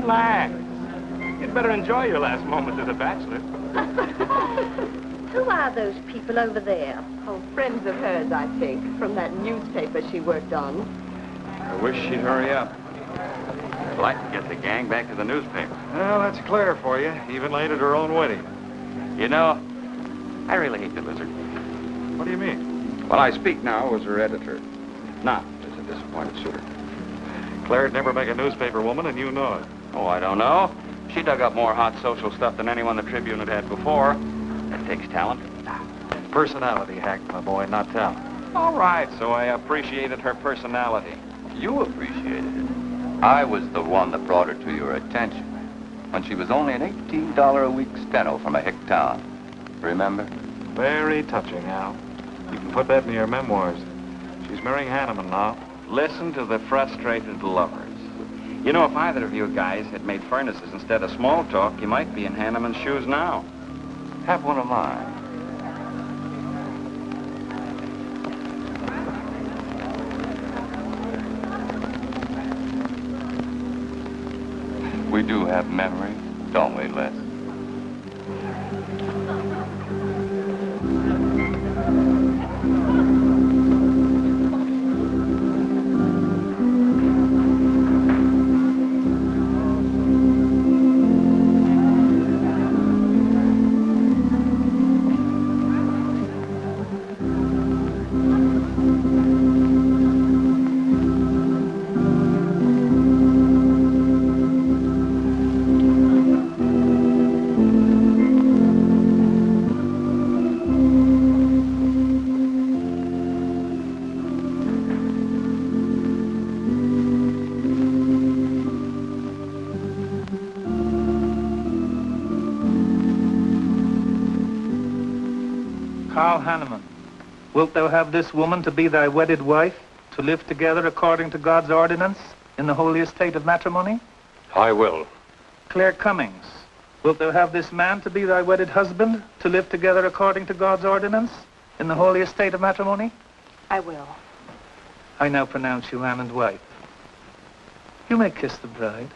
relax. You'd better enjoy your last moment as a bachelor. Who are those people over there? Oh, friends of hers, I think, from that newspaper she worked on. I wish she'd hurry up. I'd like to get the gang back to the newspaper. Well, that's Claire for you. Even late at her own wedding. You know, I really hate the lizard. What do you mean? Well, I speak now as her editor, not as a disappointed suitor. Claire'd never make a newspaper woman, and you know it. Oh, I don't know. She dug up more hot social stuff than anyone the Tribune had before. That takes talent. Personality, Hack, my boy, not talent. All right, so I appreciated her personality. You appreciated it. I was the one that brought her to your attention when she was only an $18 a week steno from a hick town. Remember? Very touching, Al. You can put that in your memoirs. She's marrying Hanneman now. Listen to the frustrated lovers. You know, if either of you guys had made furnaces instead of small talk, you might be in Hanneman's shoes now. Have one of mine. We do have memories, don't we, Les? Wilt thou have this woman to be thy wedded wife, to live together according to God's ordinance in the holy estate of matrimony? I will. Claire Cummings, wilt thou have this man to be thy wedded husband, to live together according to God's ordinance in the holy estate of matrimony? I will. I now pronounce you man and wife. You may kiss the bride.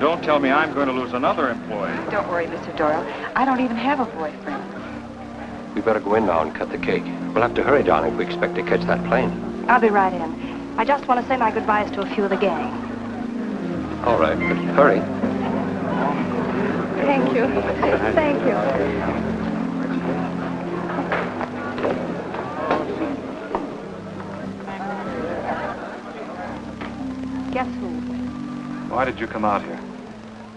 Don't tell me I'm going to lose another employee. Don't worry, Mr. Doyle. I don't even have a boyfriend. We better go in now and cut the cake. We'll have to hurry, darling, if we expect to catch that plane. I'll be right in. I just want to say my goodbyes to a few of the gang. All right, but hurry. Thank you. Thank you. Guess who? Why did you come out here?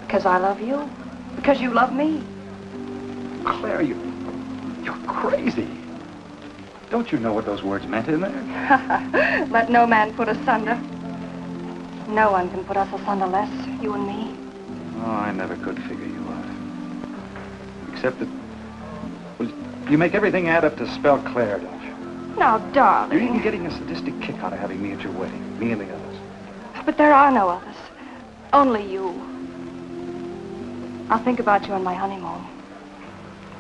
Because I love you. Because you love me. Claire, you're crazy. Don't you know what those words meant in there? Let no man put asunder. No one can put us asunder, Les, you and me. Oh, I never could figure you out. Except that, well, you make everything add up to spell Claire, don't you? Now, darling. You're even getting a sadistic kick out of having me at your wedding, me and the others. But there are no others. Only you. I'll think about you on my honeymoon.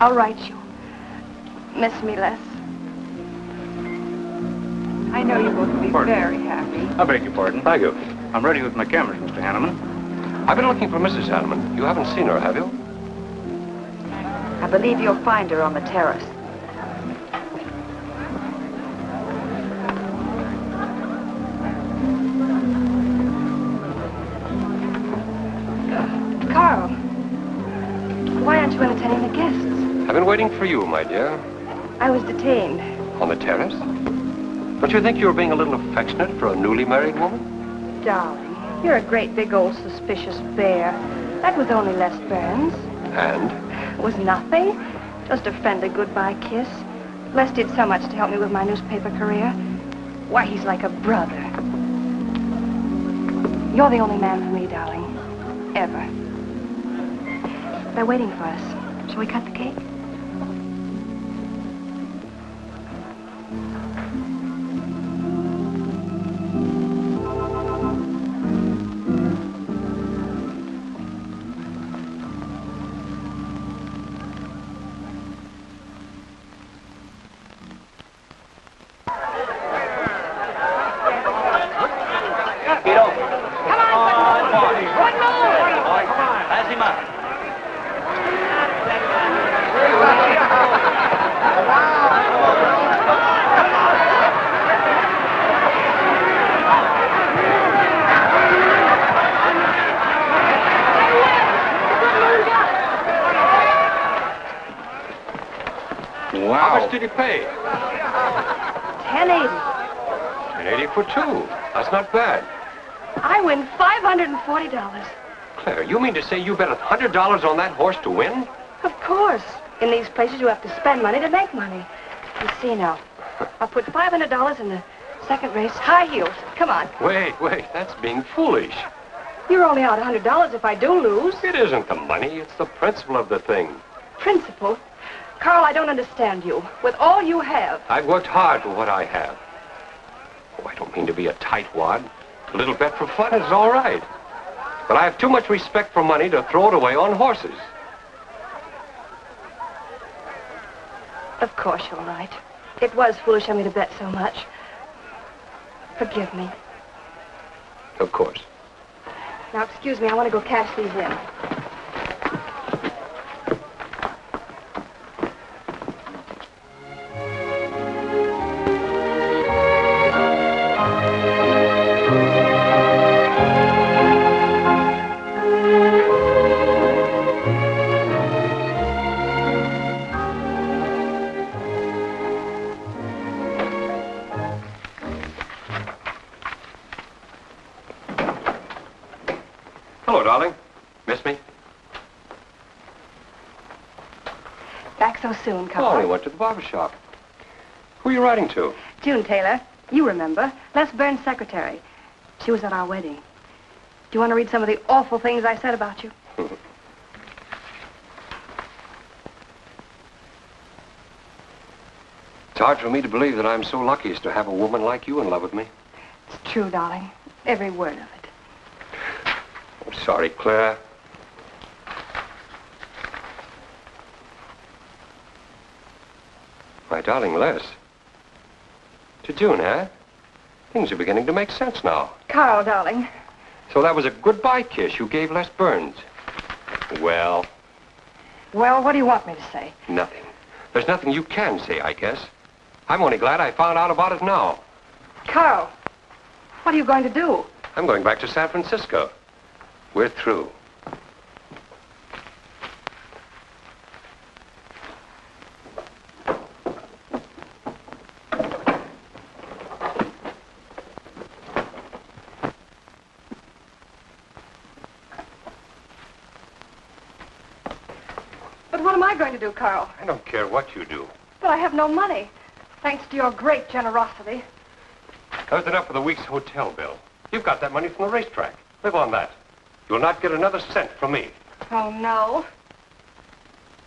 I'll write you. Miss me, Les. I know you both will be very happy. I beg your pardon. Thank you. I'm ready with my cameras, Mr. Hanneman. I've been looking for Mrs. Hanneman. You haven't seen her, have you? I believe you'll find her on the terrace. Carl, why aren't you entertaining the guests? I've been waiting for you, my dear. I was detained. On the terrace? Don't you think you were being a little affectionate for a newly married woman? Darling, you're a great big old suspicious bear. That was only Les Burns. And? It was nothing. Just a friendly goodbye kiss. Les did so much to help me with my newspaper career. Why, he's like a brother. You're the only man for me, darling. Ever. They're waiting for us. Shall we cut the cake? Massima. Wow. How much did you pay? $10.80. $10.80 for two. That's not bad. I win $540. Claire, you mean to say you bet $100 on that horse to win? Of course. In these places, you have to spend money to make money. You see now. I'll put $500 in the second race. High heels. Come on. Wait. That's being foolish. You're only out $100 if I do lose. It isn't the money. It's the principle of the thing. Principle? Carl, I don't understand you. With all you have. I've worked hard for what I have. Oh, I don't mean to be a tightwad. A little bet for fun is all right. But I have too much respect for money to throw it away on horses. Of course you're right. It was foolish of me to bet so much. Forgive me. Of course. Now, excuse me, I want to go cash these in. Hello, darling. Miss me? Back so soon, Oh, Carl. we went to the barber shop. Who are you writing to? June Taylor. You remember. Les Burns' secretary. She was at our wedding. Do you want to read some of the awful things I said about you? It's hard for me to believe that I'm so lucky as to have a woman like you in love with me. It's true, darling. Every word of it. I'm sorry, Claire. My darling Les. To June, huh? Things are beginning to make sense now. Carl, darling. So that was a goodbye kiss you gave Les Burns. Well, Well, what do you want me to say? nothing. There's nothing you can say, I guess. I'm only glad I found out about it now. Carl, what are you going to do? I'm going back to San Francisco. We're through. But what am I going to do, Carl? I don't care what you do. But I have no money. Thanks to your great generosity. That was enough for the week's hotel bill. You've got that money from the racetrack. Live on that. You'll not get another cent from me. Oh, no.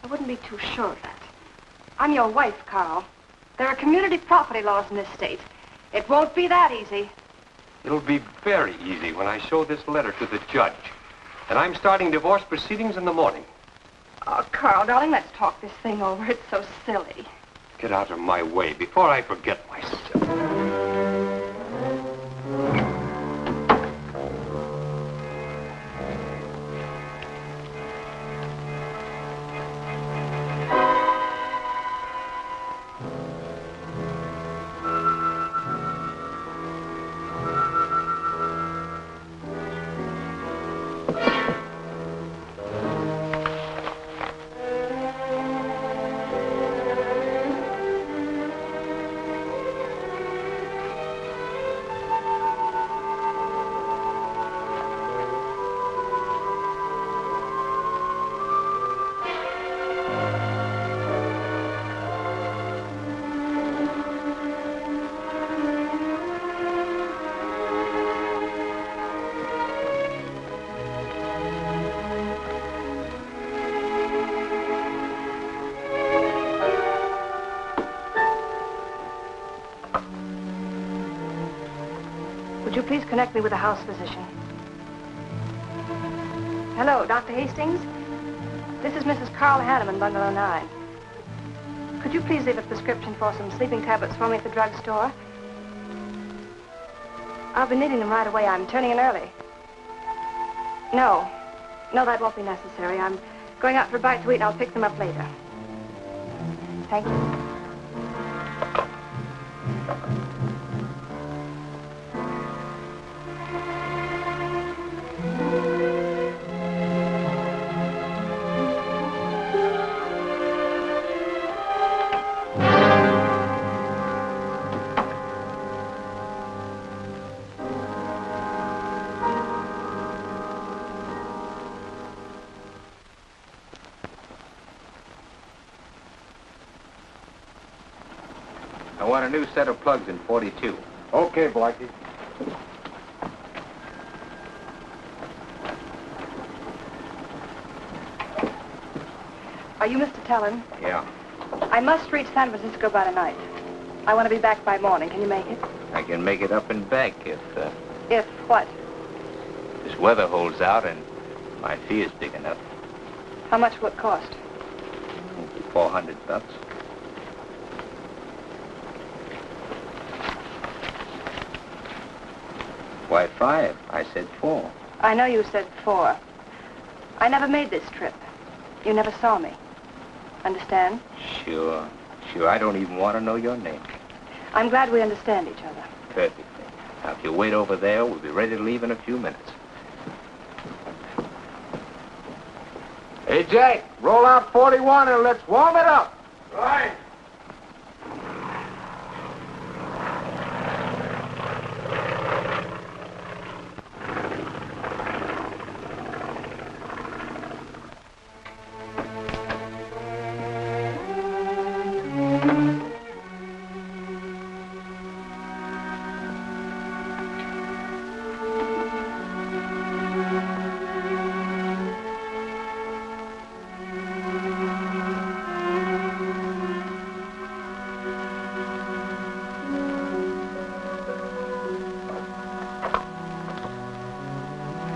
I wouldn't be too sure of that. I'm your wife, Carl. There are community property laws in this state. It won't be that easy. It'll be very easy when I show this letter to the judge. And I'm starting divorce proceedings in the morning. Oh, Carl, darling, let's talk this thing over. It's so silly. Get out of my way before I forget myself. Would you please connect me with a house physician? Hello, Dr. Hastings? This is Mrs. Carl Hanneman, Bungalow 9. Could you please leave a prescription for some sleeping tablets for me at the drugstore? I'll be needing them right away. I'm turning in early. No. No, that won't be necessary. I'm going out for a bite to eat, and I'll pick them up later. Thank you. I want a new set of plugs in 42. Okay, Blackie. Are you Mr. Tellen? Yeah. I must reach San Francisco by tonight. I want to be back by morning. Can you make it? I can make it up and back if If what? this weather holds out and my fee is big enough. How much will it cost? $400. Why, 5? I said 4. I know you said 4. I never made this trip. You never saw me. Understand? Sure. I don't even want to know your name. I'm glad we understand each other. Perfectly. Now, if you wait over there, we'll be ready to leave in a few minutes. Hey, Jack, roll out 41 and let's warm it up. Right.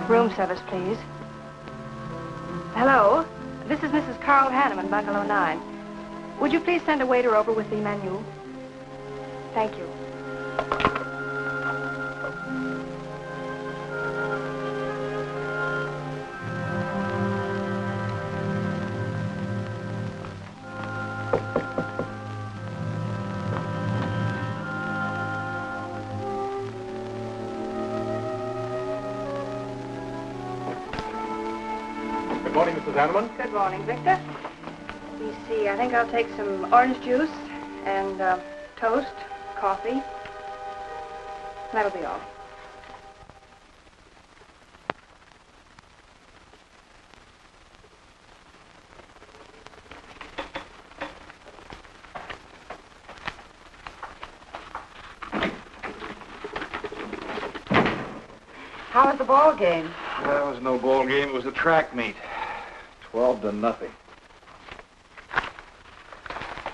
Room service, please. Hello. This is Mrs. Carl Hanneman, Bungalow 9. Would you please send a waiter over with the menu? Thank you. Good morning, Mrs. Hanneman. Good morning, Victor. Let me see. I think I'll take some orange juice and toast, coffee. That'll be all. How was the ball game? That was no ball game. It was a track meet. 12-0.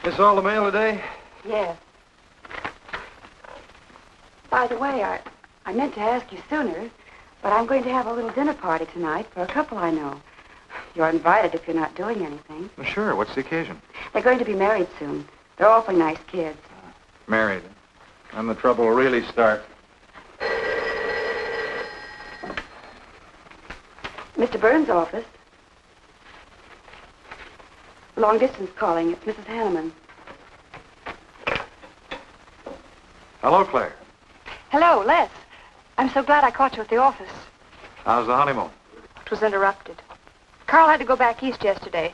This all the mail today? Yes. By the way, I meant to ask you sooner, but I'm going to have a little dinner party tonight for a couple I know. You're invited if you're not doing anything. Well, sure. What's the occasion? They're going to be married soon. They're awfully nice kids. Married. And the trouble will really start. Mr. Burns' office. Long distance calling. It's Mrs. Hanneman. Hello, Claire. Hello, Les. I'm so glad I caught you at the office. How's the honeymoon? It was interrupted. Carl had to go back east yesterday.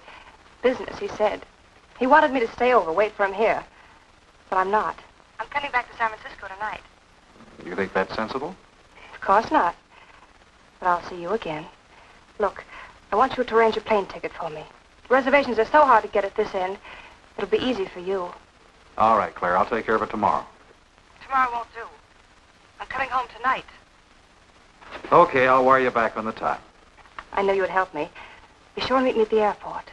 Business, he said. He wanted me to stay over, wait for him here. But I'm not. I'm coming back to San Francisco tonight. You think that's sensible? Of course not. But I'll see you again. Look, I want you to arrange a plane ticket for me. Reservations are so hard to get at this end. It'll be easy for you. All right, Claire. I'll take care of it tomorrow. Tomorrow won't do. I'm coming home tonight. Okay, I'll wire you back on the time. I knew you'd help me. Be sure and meet me at the airport.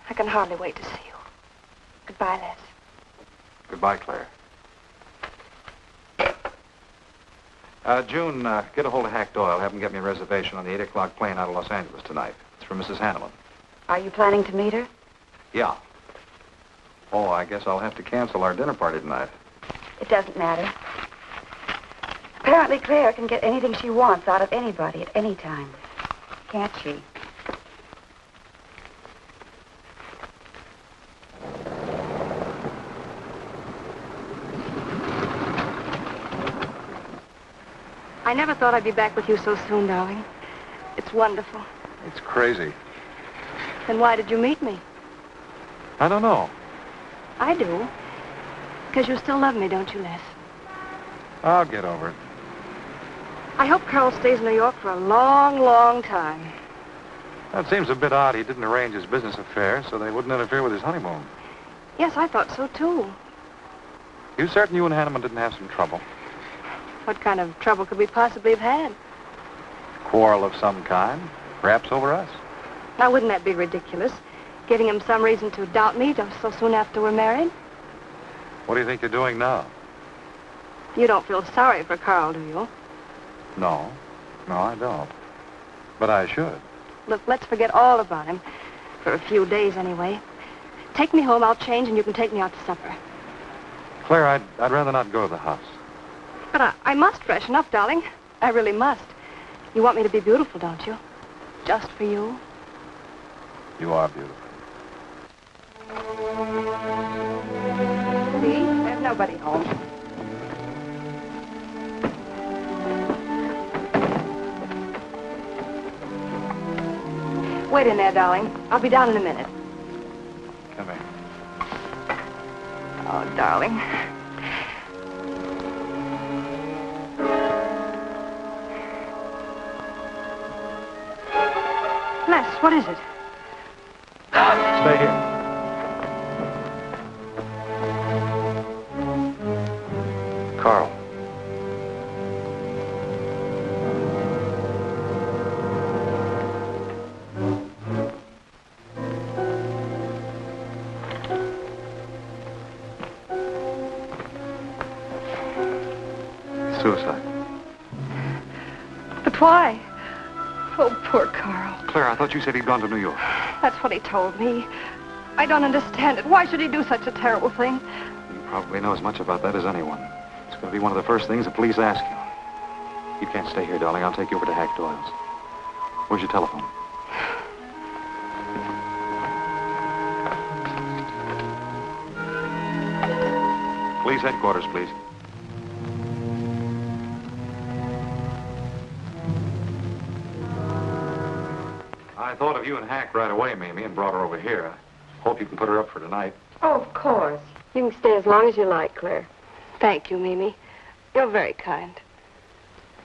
I can hardly wait to see you. Goodbye, Les. Goodbye, Claire. June, get a hold of Hack Doyle. Have him get me a reservation on the 8 o'clock plane out of Los Angeles tonight. It's for Mrs. Hanneman. Are you planning to meet her? Yeah. Oh, I guess I'll have to cancel our dinner party tonight. It doesn't matter. Apparently, Claire can get anything she wants out of anybody at any time. can't she? I never thought I'd be back with you so soon, darling. It's wonderful. It's crazy. Then why did you meet me? I don't know. I do. Because you still love me, don't you, Les? I'll get over it. I hope Carl stays in New York for a long, long time. That seems a bit odd. He didn't arrange his business affairs so they wouldn't interfere with his honeymoon. Yes, I thought so, too. You certain you and Hanneman didn't have some trouble? What kind of trouble could we possibly have had? Quarrel of some kind? Perhaps over us? Now, wouldn't that be ridiculous? Giving him some reason to doubt me just so soon after we're married? What do you think you're doing now? You don't feel sorry for Carl, do you? No. No, I don't. But I should. Look, let's forget all about him. For a few days, anyway. Take me home, I'll change, and you can take me out to supper. Claire, I'd rather not go to the house. But I must freshen up, darling. I really must. You want me to be beautiful, don't you? Just for you? You are beautiful. See? There's nobody home. Wait in there, darling. I'll be down in a minute. Come here. Oh, darling. Les, what is it? Stay here. Carl. Suicide. But why? Oh, poor Carl. Claire, I thought you said he'd gone to New York. That's what he told me. I don't understand it. Why should he do such a terrible thing? You probably know as much about that as anyone. It's going to be one of the first things the police ask you. You can't stay here, darling. I'll take you over to Hack Doyle's. Where's your telephone? Police headquarters, please. I thought of you and Hack right away, Mamie, and brought her over here. I hope you can put her up for tonight. Oh, of course. You can stay as long as you like, Claire. Thank you, Mimi. You're very kind.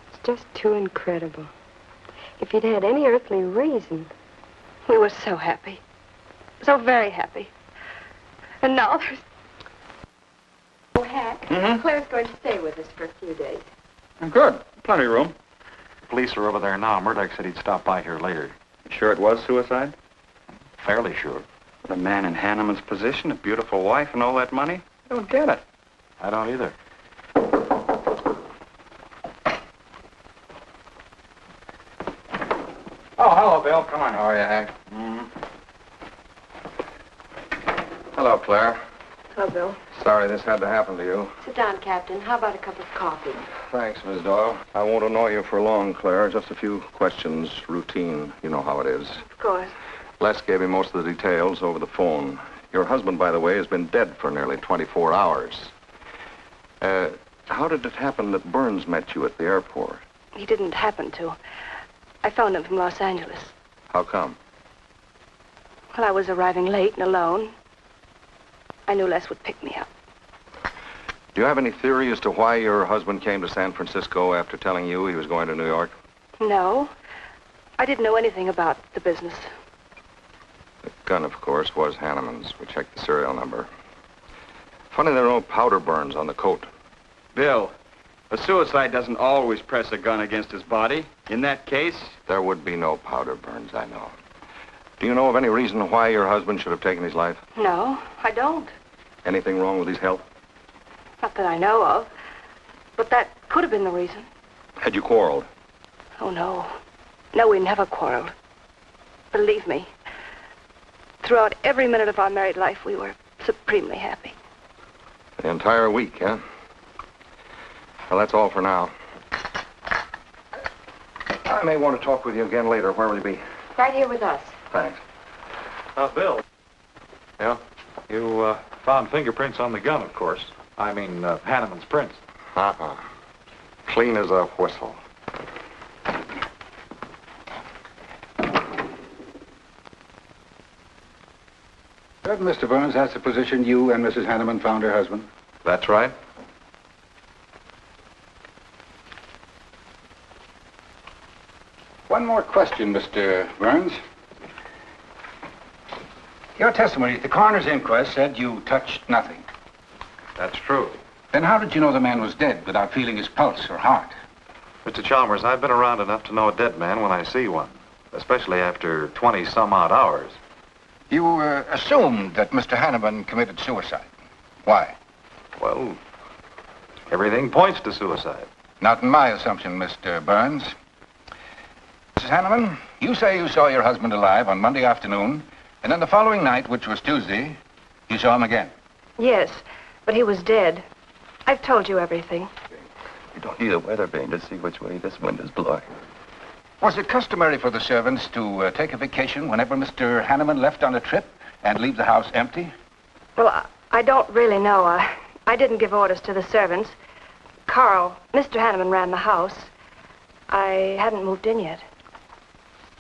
It's just too incredible. If you'd had any earthly reason. We were so happy. So very happy. And now there's... Oh, Hack, Claire's going to stay with us for a few days. Good. Plenty of room. The police are over there now. Murdoch said he'd stop by here later. Sure it was suicide? Fairly sure. The man in Hanneman's position, a beautiful wife and all that money? I don't get it. I don't either. Oh, hello, Bill. Come on. How are you, Hank? Hello, Claire. Hello, Bill. Sorry this had to happen to you. Sit down, Captain. How about a cup of coffee? Thanks, Miss Doyle. I won't annoy you for long, Claire. Just a few questions, routine. You know how it is. Of course. Les gave me most of the details over the phone. Your husband, by the way, has been dead for nearly 24 hours. How did it happen that Burns met you at the airport? He didn't happen to. I phoned him from Los Angeles. How come? Well, I was arriving late and alone. I knew Les would pick me up. Do you have any theory as to why your husband came to San Francisco after telling you he was going to New York? No. I didn't know anything about the business. The gun, of course, was Hanneman's. We checked the serial number. Funny there are no powder burns on the coat. Bill, a suicide doesn't always press a gun against his body. In that case... There would be no powder burns, I know. Do you know of any reason why your husband should have taken his life? No, I don't. Anything wrong with his health? Not that I know of. But that could have been the reason. Had you quarreled? Oh, no. No, we never quarreled. Believe me. Throughout every minute of our married life, we were supremely happy. The entire week, huh? Well, that's all for now. I may want to talk with you again later. Where will you be? Right here with us. Thanks. Bill. Yeah? You found fingerprints on the gun, of course. I mean, Hanneman's prints. Uh-huh. Clean as a whistle. Mr. Burns, that's the position you and Mrs. Hanneman found her husband? That's right. One more question, Mr. Burns. Your testimony at the coroner's inquest said you touched nothing. That's true. Then how did you know the man was dead without feeling his pulse or heart? Mr. Chalmers, I've been around enough to know a dead man when I see one, especially after 20-some-odd hours. You assumed that Mr. Hanneman committed suicide. Why? Well, everything points to suicide. Not in my assumption, Mr. Burns. Mrs. Hanneman, you say you saw your husband alive on Monday afternoon, and then the following night, which was Tuesday, you saw him again. Yes, but he was dead. I've told you everything. You don't need a weather vane to see which way this wind is blowing. Was it customary for the servants to take a vacation whenever Mr. Hanneman left on a trip and leave the house empty? Well, I don't really know. I didn't give orders to the servants. Carl, Mr. Hanneman ran the house. I hadn't moved in yet.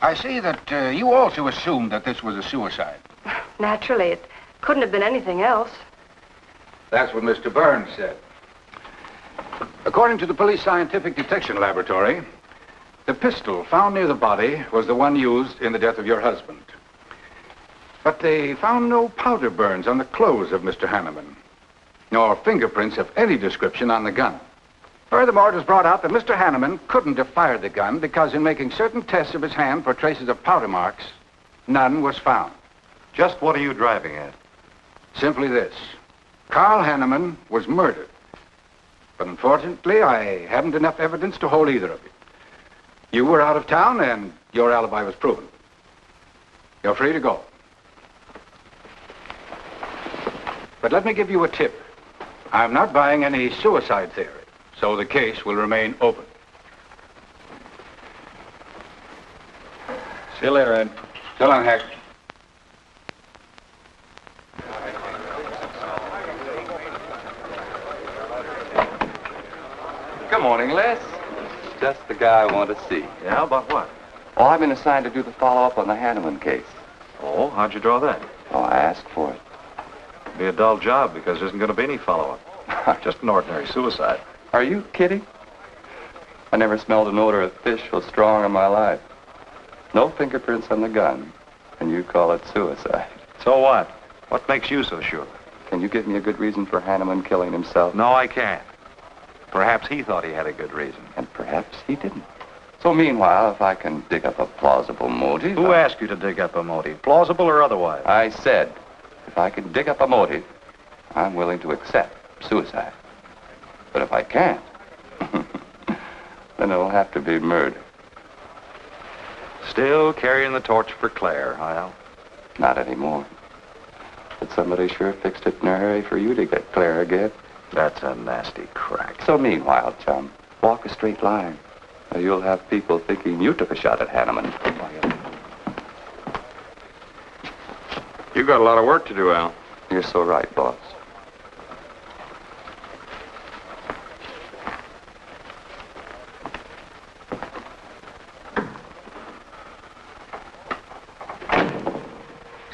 I see that you also assumed that this was a suicide. Naturally, it couldn't have been anything else. That's what Mr. Burns said. According to the Police Scientific Detection Laboratory, the pistol found near the body was the one used in the death of your husband. But they found no powder burns on the clothes of Mr. Hanneman, nor fingerprints of any description on the gun. Furthermore, it was brought out that Mr. Hanneman couldn't have fired the gun because in making certain tests of his hand for traces of powder marks, none was found. Just what are you driving at? Simply this. Carl Hanneman was murdered. But unfortunately, I haven't enough evidence to hold either of you. You were out of town, and your alibi was proven. You're free to go. But let me give you a tip. I'm not buying any suicide theory, so the case will remain open. See you later, Ed. So long, Hack. Good morning, Les. Just the guy I want to see. Yeah, about what? Oh, I've been assigned to do the follow-up on the Hanneman case. Oh, how'd you draw that? Oh, I asked for it. Be a dull job because there isn't going to be any follow-up. Just an ordinary suicide. Are you kidding? I never smelled an odor of fish so strong in my life. No fingerprints on the gun, and you call it suicide. So what? What makes you so sure? Can you give me a good reason for Hanneman killing himself? No, I can't. Perhaps he thought he had a good reason. And perhaps he didn't. So meanwhile, if I can dig up a plausible motive... Who asked you to dig up a motive, plausible or otherwise? I said, if I can dig up a motive, I'm willing to accept suicide. But if I can't, then it'll have to be murder. Still carrying the torch for Claire, Hal? Not anymore. But somebody sure fixed it in a hurry for you to get Claire again. That's a nasty crack. So meanwhile, chum, walk a straight line. Or you'll have people thinking you took a shot at Hanneman. You got a lot of work to do, Al. You're so right, boss.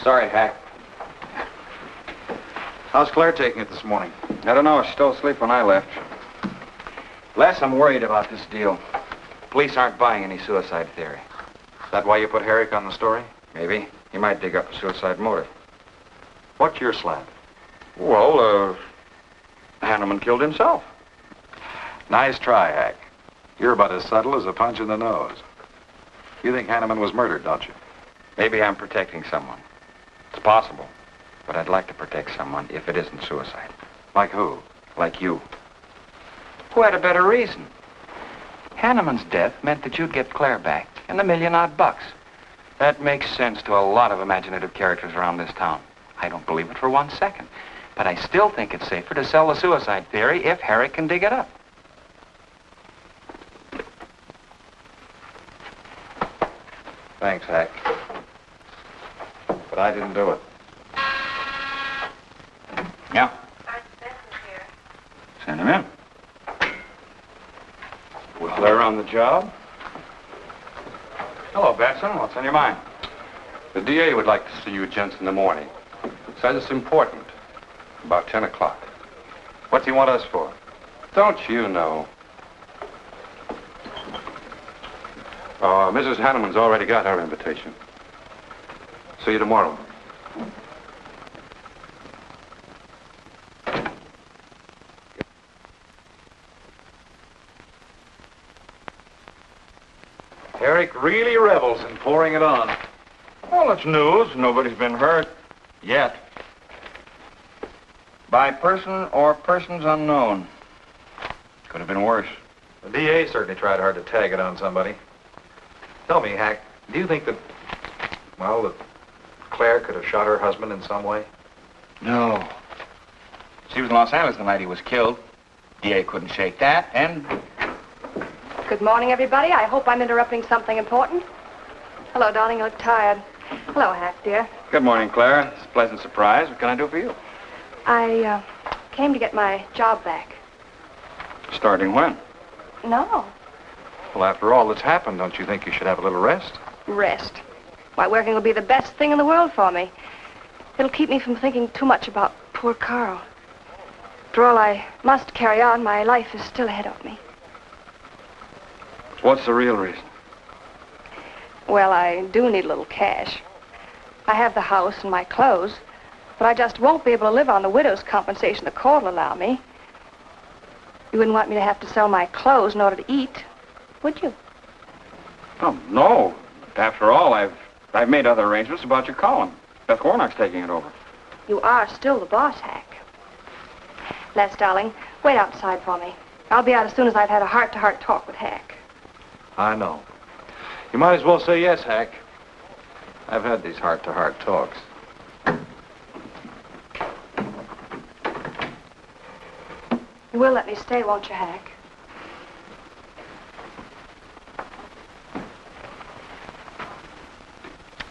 Sorry, Hack. How's Claire taking it this morning? I don't know. She's still asleep when I left. Les, I'm worried about this deal. Police aren't buying any suicide theory. Is that why you put Herrick on the story? Maybe. He might dig up a suicide motive. What's your slant? Well, Hanneman killed himself. Nice try, Hack. You're about as subtle as a punch in the nose. You think Hanneman was murdered, don't you? Maybe I'm protecting someone. It's possible. But I'd like to protect someone if it isn't suicide. Like who? Like you. Who had a better reason? Hanneman's death meant that you'd get Claire back and the $1 million bucks. That makes sense to a lot of imaginative characters around this town. I don't believe it for 1 second. But I still think it's safer to sell the suicide theory if Herrick can dig it up. Thanks, Hack. But I didn't do it. Yeah? Send him in. Well, they're on the job. Hello, Batson. What's on your mind? The DA would like to see you gents in the morning. Says it's important. About 10 o'clock. What do you want us for? Don't you know? Mrs. Hanneman's already got her invitation. See you tomorrow. Eric really revels in pouring it on. Well, it's news. Nobody's been hurt. Yet. By person or persons unknown. Could have been worse. The DA certainly tried hard to tag it on somebody. Tell me, Hack, do you think that Claire could have shot her husband in some way? No. She was in Los Angeles the night he was killed. DA couldn't shake that, and... Good morning, everybody. I hope I'm interrupting something important. Hello, darling. You look tired. Hello, Hack, dear. Good morning, Claire. It's a pleasant surprise. What can I do for you? I came to get my job back. Starting when? No. Well, after all that's happened, don't you think you should have a little rest? Rest. Why, working will be the best thing in the world for me. It'll keep me from thinking too much about poor Carl. After all, I must carry on. My life is still ahead of me. What's the real reason? Well, I do need a little cash. I have the house and my clothes, but I just won't be able to live on the widow's compensation the court will allow me. You wouldn't want me to have to sell my clothes in order to eat, would you? Oh, no. After all, I've made other arrangements about your column. Beth Warnock's taking it over. You are still the boss, Hack. Les, darling, wait outside for me. I'll be out as soon as I've had a heart-to-heart talk with Hack. I know. You might as well say yes, Hack. I've had these heart-to-heart talks. You will let me stay, won't you, Hack?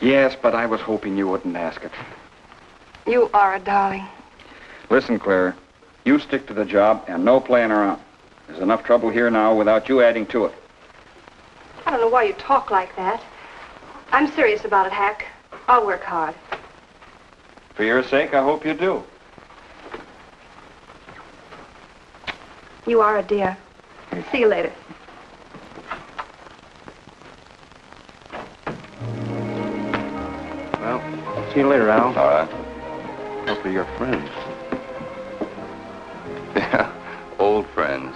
Yes, but I was hoping you wouldn't ask it. You are a darling. Listen, Claire, you stick to the job and no playing around. There's enough trouble here now without you adding to it. I don't know why you talk like that. I'm serious about it, Hack. I'll work hard. For your sake, I hope you do. You are a dear. See you later. Well, see you later, Al. All right. Hopefully you're friends. Yeah, old friends.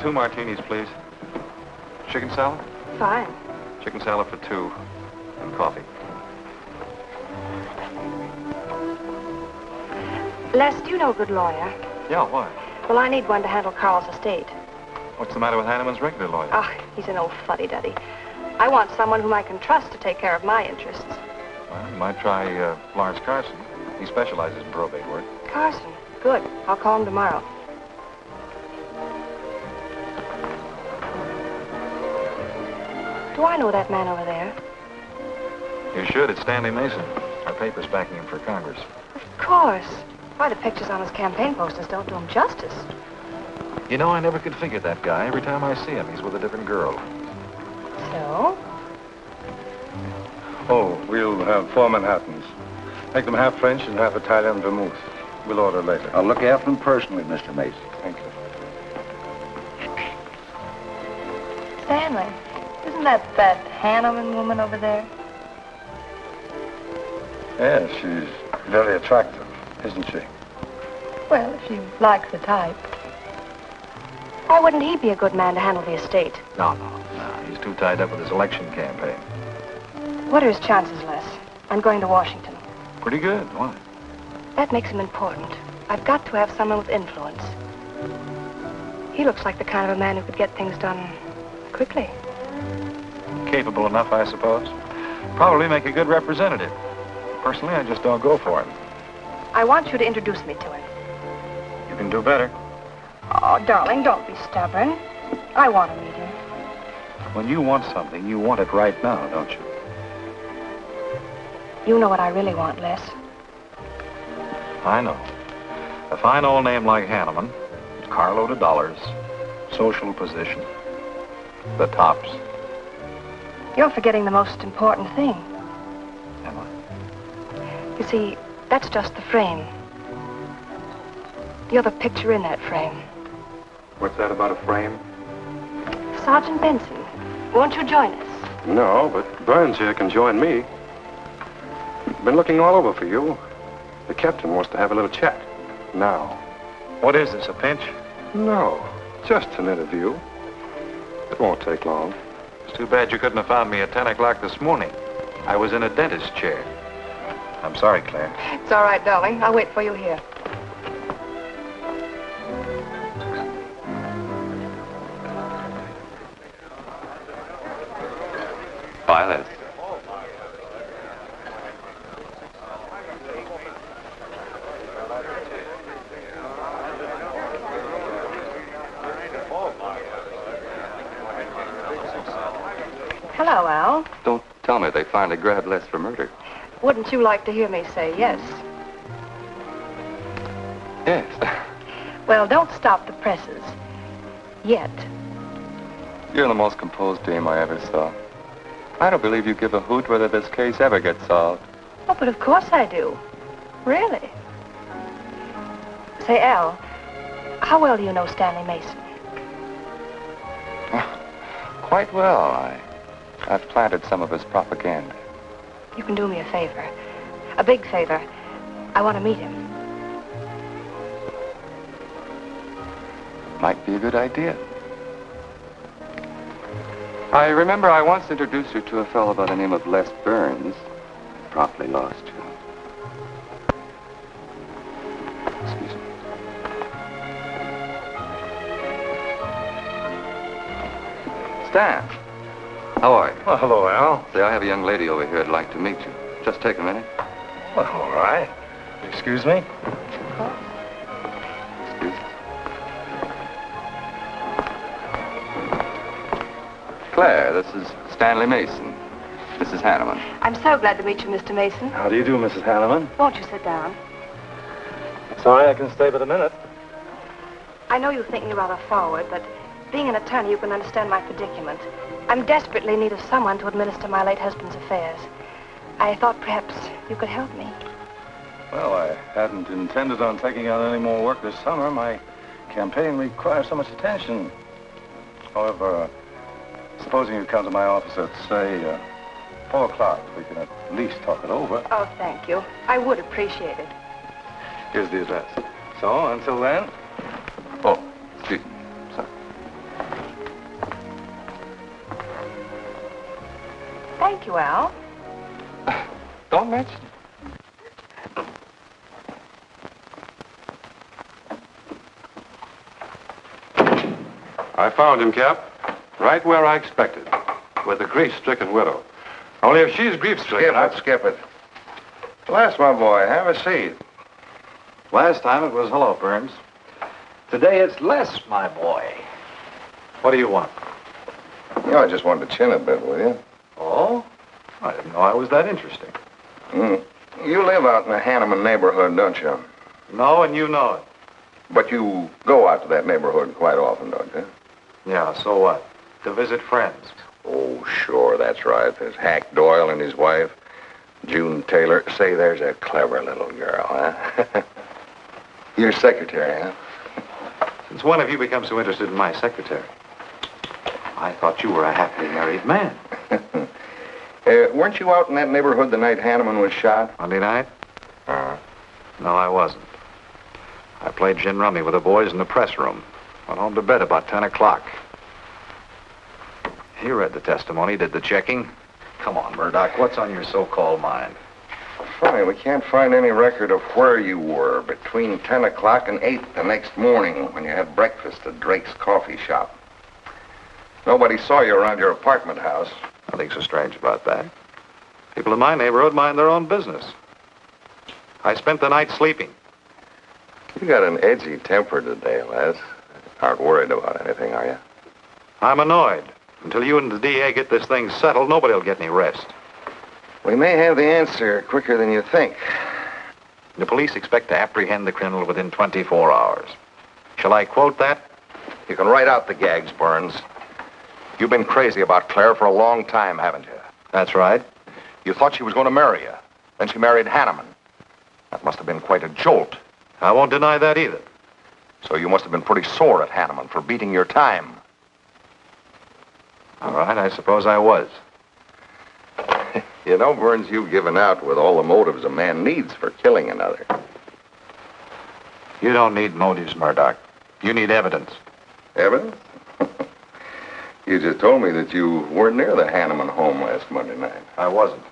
Two martinis, please. Chicken salad? Fine. Chicken salad for two. And coffee. Les, do you know a good lawyer? Yeah, why? Well, I need one to handle Carl's estate. What's the matter with Hanneman's regular lawyer? Ah, he's an old fuddy-duddy. I want someone whom I can trust to take care of my interests. Well, you might try Lawrence Carson. He specializes in probate work. Carson? Good. I'll call him tomorrow. Do I know that man over there? You should. It's Stanley Mason. Our paper's backing him for Congress. Of course. Why, the pictures on his campaign posters don't do him justice. You know, I never could figure that guy. Every time I see him, he's with a different girl. So? Oh, we'll have 4 Manhattans. Make them half French and half Italian vermouth. We'll order later. I'll look after them personally, Mr. Mason. Thank you. Stanley, isn't that Hanneman woman over there? Yes, she's very attractive, isn't she? Well, if you like the type. Why wouldn't he be a good man to handle the estate? No. He's too tied up with his election campaign. What are his chances, Les? I'm going to Washington. Pretty good. Why? That makes him important. I've got to have someone with influence. He looks like the kind of a man who could get things done quickly. Capable enough, I suppose. Probably make a good representative. Personally, I just don't go for him. I want you to introduce me to him. You can do better. Oh, darling, don't be stubborn. I want to meet him. When you want something, you want it right now, don't you? You know what I really want, Les. I know. A fine old name like Hanneman, carload of dollars, social position, the tops. You're forgetting the most important thing. Am I? You see, that's just the frame. You're the picture in that frame. What's that about a frame? Sergeant Benson, won't you join us? No, but Burns here can join me. Been looking all over for you. The captain wants to have a little chat. Now. What is this, a pinch? No, just an interview. It won't take long. It's too bad you couldn't have found me at 10 o'clock this morning. I was in a dentist's chair. I'm sorry, Claire. It's all right, darling. I'll wait for you here. Bye, Les. Hello, Al. Don't tell me they finally grabbed Les for murder. Wouldn't you like to hear me say yes? Yes. Well, don't stop the presses. Yet. You're the most composed dame I ever saw. I don't believe you give a hoot whether this case ever gets solved. Oh, but of course I do. Really. Say, Al, how well do you know Stanley Mason? Quite well. I've planted some of his propaganda. You can do me a favor. A big favor. I want to meet him. Might be a good idea. I remember I once introduced you to a fellow by the name of Les Burns. Promptly lost you. Excuse me. Stan, how are you? Well, hello, Al. Say, I have a young lady over here who'd like to meet you. Just take a minute. Well, all right. Excuse me? Excuse me. Claire, this is Stanley Mason. This is Hanneman. I'm so glad to meet you, Mr. Mason. How do you do, Mrs. Hanneman? Won't you sit down? Sorry, I can stay but a minute. I know you think me rather forward, but being an attorney, you can understand my predicament. I'm desperately in need of someone to administer my late husband's affairs. I thought perhaps you could help me. Well, I hadn't intended on taking on any more work this summer. My campaign requires so much attention. However, supposing you come to my office at, say, 4 o'clock, we can at least talk it over. Oh, thank you. I would appreciate it. Here's the address. So, until then... Oh, excuse me. Sorry. Thank you, Al. Don't mention it. I found him, Cap. Right where I expected. With a grief-stricken widow. Only if she's grief-stricken... Skip it. Les, my boy, have a seat. Last time it was hello, Burns. Today it's Les, my boy. What do you want? You know, I just wanted to chin a bit with you. Oh? I didn't know I was that interesting. You live out in the Hanneman neighborhood, don't you? No, and you know it. But you go out to that neighborhood quite often, don't you? Yeah, so what? To visit friends. Oh, sure, that's right. There's Hack Doyle and his wife, June Taylor. Say, there's a clever little girl, huh? Your secretary, huh? Since when have you become so interested in my secretary? I thought you were a happily married man. Weren't you out in that neighborhood the night Hanneman was shot? Monday night? No, I wasn't. I played gin rummy with the boys in the press room. Went home to bed about 10 o'clock. He read the testimony, did the checking. Come on, Murdoch, what's on your so-called mind? funny. We can't find any record of where you were between 10 o'clock and 8 the next morning when you had breakfast at Drake's coffee shop. Nobody saw you around your apartment house. Nothing so strange about that. People in my neighborhood mind their own business. I spent the night sleeping. You got an edgy temper today, Les. Aren't worried about anything, are you? I'm annoyed. Until you and the DA get this thing settled, nobody will get any rest. We may have the answer quicker than you think. The police expect to apprehend the criminal within 24 hours. Shall I quote that? You can write out the gags, Burns. You've been crazy about Claire for a long time, haven't you? That's right. You thought she was going to marry you. Then she married Hanneman. That must have been quite a jolt. I won't deny that either. So you must have been pretty sore at Hanneman for beating your time. All right, I suppose I was. You know, Burns, you've given out with all the motives a man needs for killing another. You don't need motives, Murdoch. You need evidence. Evidence? You just told me that you weren't near the Hanneman home last Monday night. I wasn't.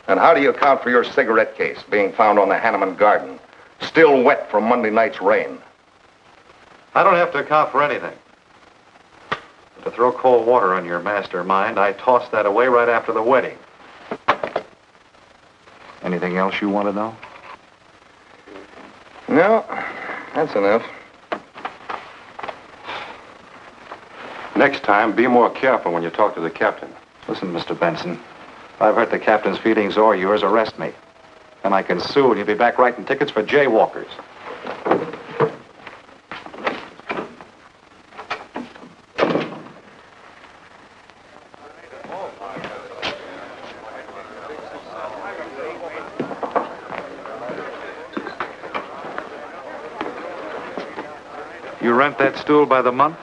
And how do you account for your cigarette case being found on the Hanneman garden, still wet from Monday night's rain? I don't have to account for anything. To throw cold water on your mastermind, I tossed that away right after the wedding. Anything else you want to know? No, that's enough. Next time, be more careful when you talk to the captain. Listen, Mr. Benson, if I've hurt the captain's feelings or yours, arrest me. And I can sue, and you'll be back writing tickets for jaywalkers. You rent that stool by the month?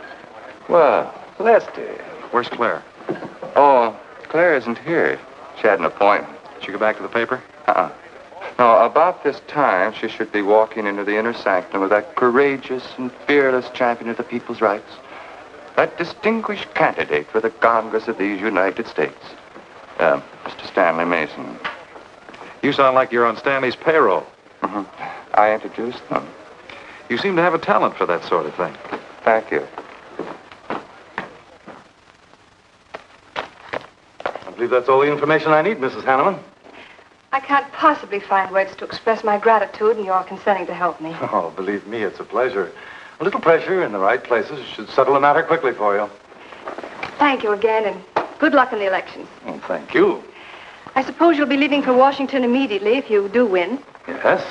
Well, Lester. Where's Claire? Oh, Claire isn't here. She had an appointment. Did she go back to the paper? No, about this time, she should be walking into the inner sanctum of that courageous and fearless champion of the people's rights. That distinguished candidate for the Congress of these United States. Mr. Stanley Mason. You sound like you're on Stanley's payroll. I introduced them. You seem to have a talent for that sort of thing. Thank you. I believe that's all the information I need, Mrs. Hanneman. I can't possibly find words to express my gratitude in your consenting to help me. Oh, believe me, it's a pleasure. A little pressure in the right places should settle the matter quickly for you. Thank you again, and good luck in the elections. Oh, thank you. I suppose you'll be leaving for Washington immediately if you do win. Yes,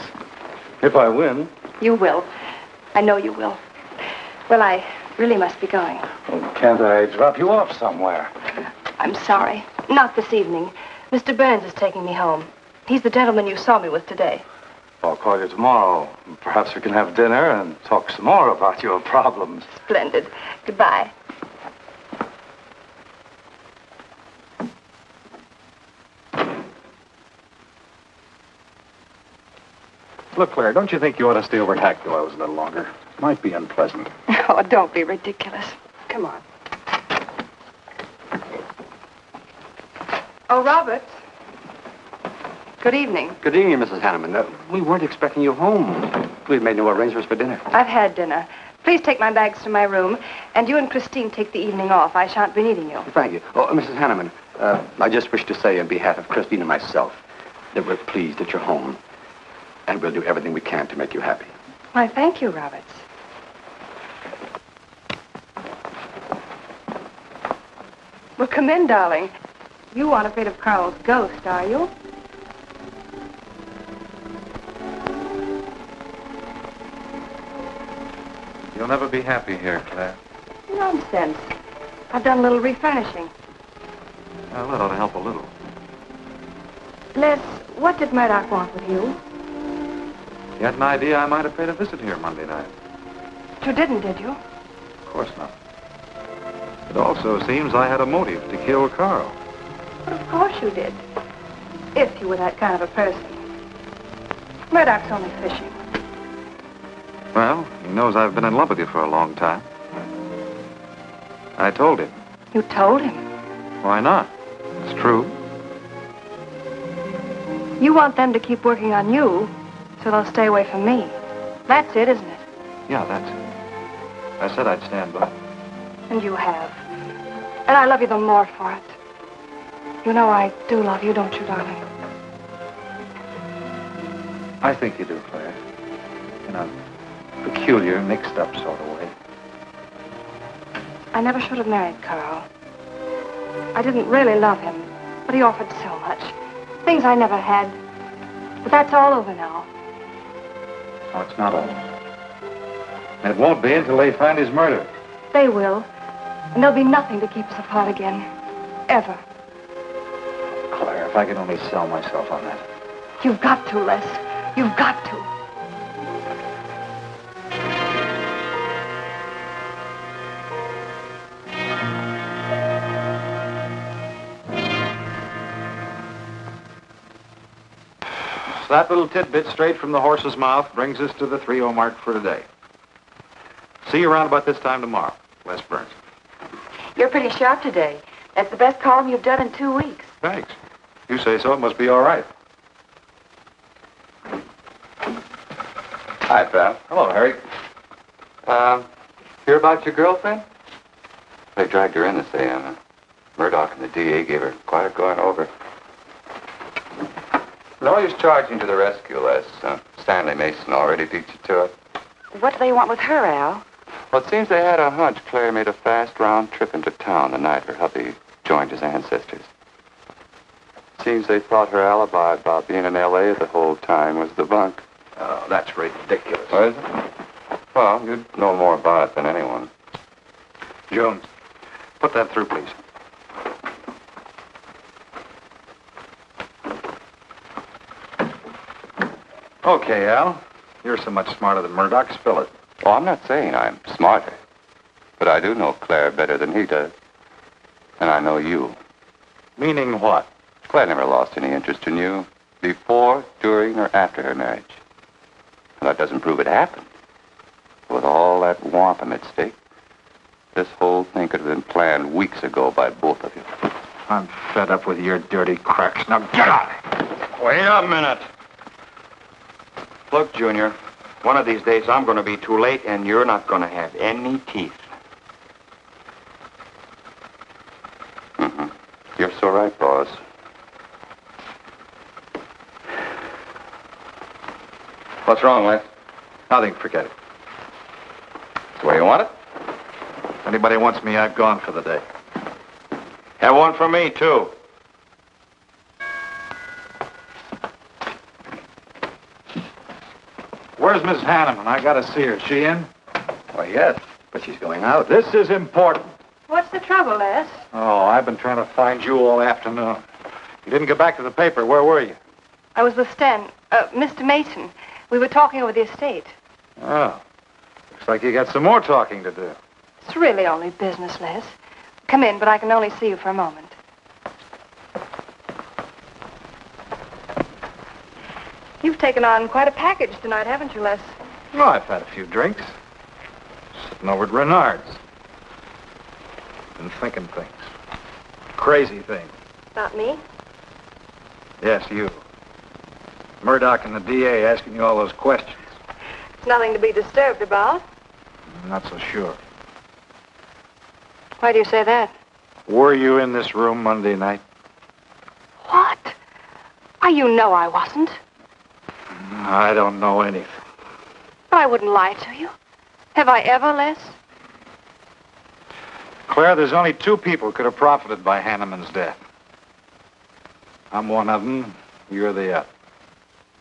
if I win. You will. I know you will. Well, I really must be going. Oh, can't I drop you off somewhere? I'm sorry. Not this evening. Mr. Burns is taking me home. He's the gentleman you saw me with today. I'll call you tomorrow. Perhaps we can have dinner and talk some more about your problems. Splendid. Goodbye. Look, Claire, don't you think you ought to stay over at Hackdale's a little longer? Might be unpleasant. Oh, don't be ridiculous. Come on. Oh, Roberts. Good evening. Good evening, Mrs. Hanneman. We weren't expecting you home. We've made no arrangements for dinner. I've had dinner. Please take my bags to my room, and you and Christine take the evening off. I shan't be needing you. Thank you. Oh, Mrs. Hanneman, I just wish to say on behalf of Christine and myself that we're pleased that you're home, and we'll do everything we can to make you happy. Why, thank you, Roberts. Well, come in, darling. You aren't afraid of Carl's ghost, are you? You'll never be happy here, Claire. Nonsense. I've done a little refurnishing. Well, that ought to help a little. Les, what did Murdoch want with you? You had an idea I might have paid a visit here Monday night. You didn't, did you? Of course not. It also seems I had a motive to kill Carl. But of course you did. If you were that kind of a person. Murdoch's only fishing. Well, he knows I've been in love with you for a long time. I told him. You told him? Why not? It's true. You want them to keep working on you, so they'll stay away from me. That's it, isn't it? Yeah, that's it. I said I'd stand by. And you have. And I love you the more for it. You know I do love you, don't you, darling? I think you do, Claire. In a peculiar, mixed-up sort of way. I never should have married Carl. I didn't really love him, but he offered so much. Things I never had. But that's all over now. No, it's not all. And it won't be until they find his murder. They will. And there'll be nothing to keep us apart again. Ever. Claire, if I could only sell myself on that. You've got to, Les. You've got to. So that little tidbit straight from the horse's mouth brings us to the 3:00 mark for today. See you around about this time tomorrow. Les Burns. You're pretty sharp today. That's the best column you've done in 2 weeks. Thanks. You say so, it must be all right. Hi, pal. Hello, Harry. Hear about your girlfriend? They dragged her in this AM. Murdoch and the DA gave her quite a going over. Lawyer's charging to the rescue, Les. Stanley Mason already beat you to it. What do they want with her, Al? Well, it seems they had a hunch Claire made a fast round trip into town the night her hubby joined his ancestors. Seems they thought her alibi about being in L.A. the whole time was the bunk. Oh, that's ridiculous. What is it? Well, you'd know more about it than anyone. Jones, put that through, please. Okay, Al. You're so much smarter than Murdoch. Spill it. Oh, I'm not saying I'm smarter. But I do know Claire better than he does. And I know you. Meaning what? Claire never lost any interest in you. Before, during, or after her marriage. And that doesn't prove it happened. With all that wampum at stake, this whole thing could have been planned weeks ago by both of you. I'm fed up with your dirty cracks. Now get out! Wait a minute. Look, Junior, one of these days I'm going to be too late and you're not going to have any teeth. Mm-hmm. You're so right, boss. What's wrong, Les? Nothing. Forget it. It's the way you want it? If anybody wants me, I've gone for the day. Have one for me, too. Where's Miss Hanneman? I gotta see her. She in? Why, yes, but she's going out. This is important. What's the trouble, Les? Oh, I've been trying to find you all afternoon. You didn't get back to the paper. Where were you? I was with Mr. Mason. We were talking over the estate. Oh. Looks like you got some more talking to do. It's really only business, Les. Come in, but I can only see you for a moment. You've taken on quite a package tonight, haven't you, Les? Well, I've had a few drinks. Sitting over at Renard's. Been thinking things. Crazy things. About me? Yes, you. Murdoch and the DA asking you all those questions. It's nothing to be disturbed about. I'm not so sure. Why do you say that? Were you in this room Monday night? What? Why, you know I wasn't. I don't know anything. But I wouldn't lie to you. Have I ever, Les? Claire, there's only two people who could have profited by Hanneman's death. I'm one of them. You're the other.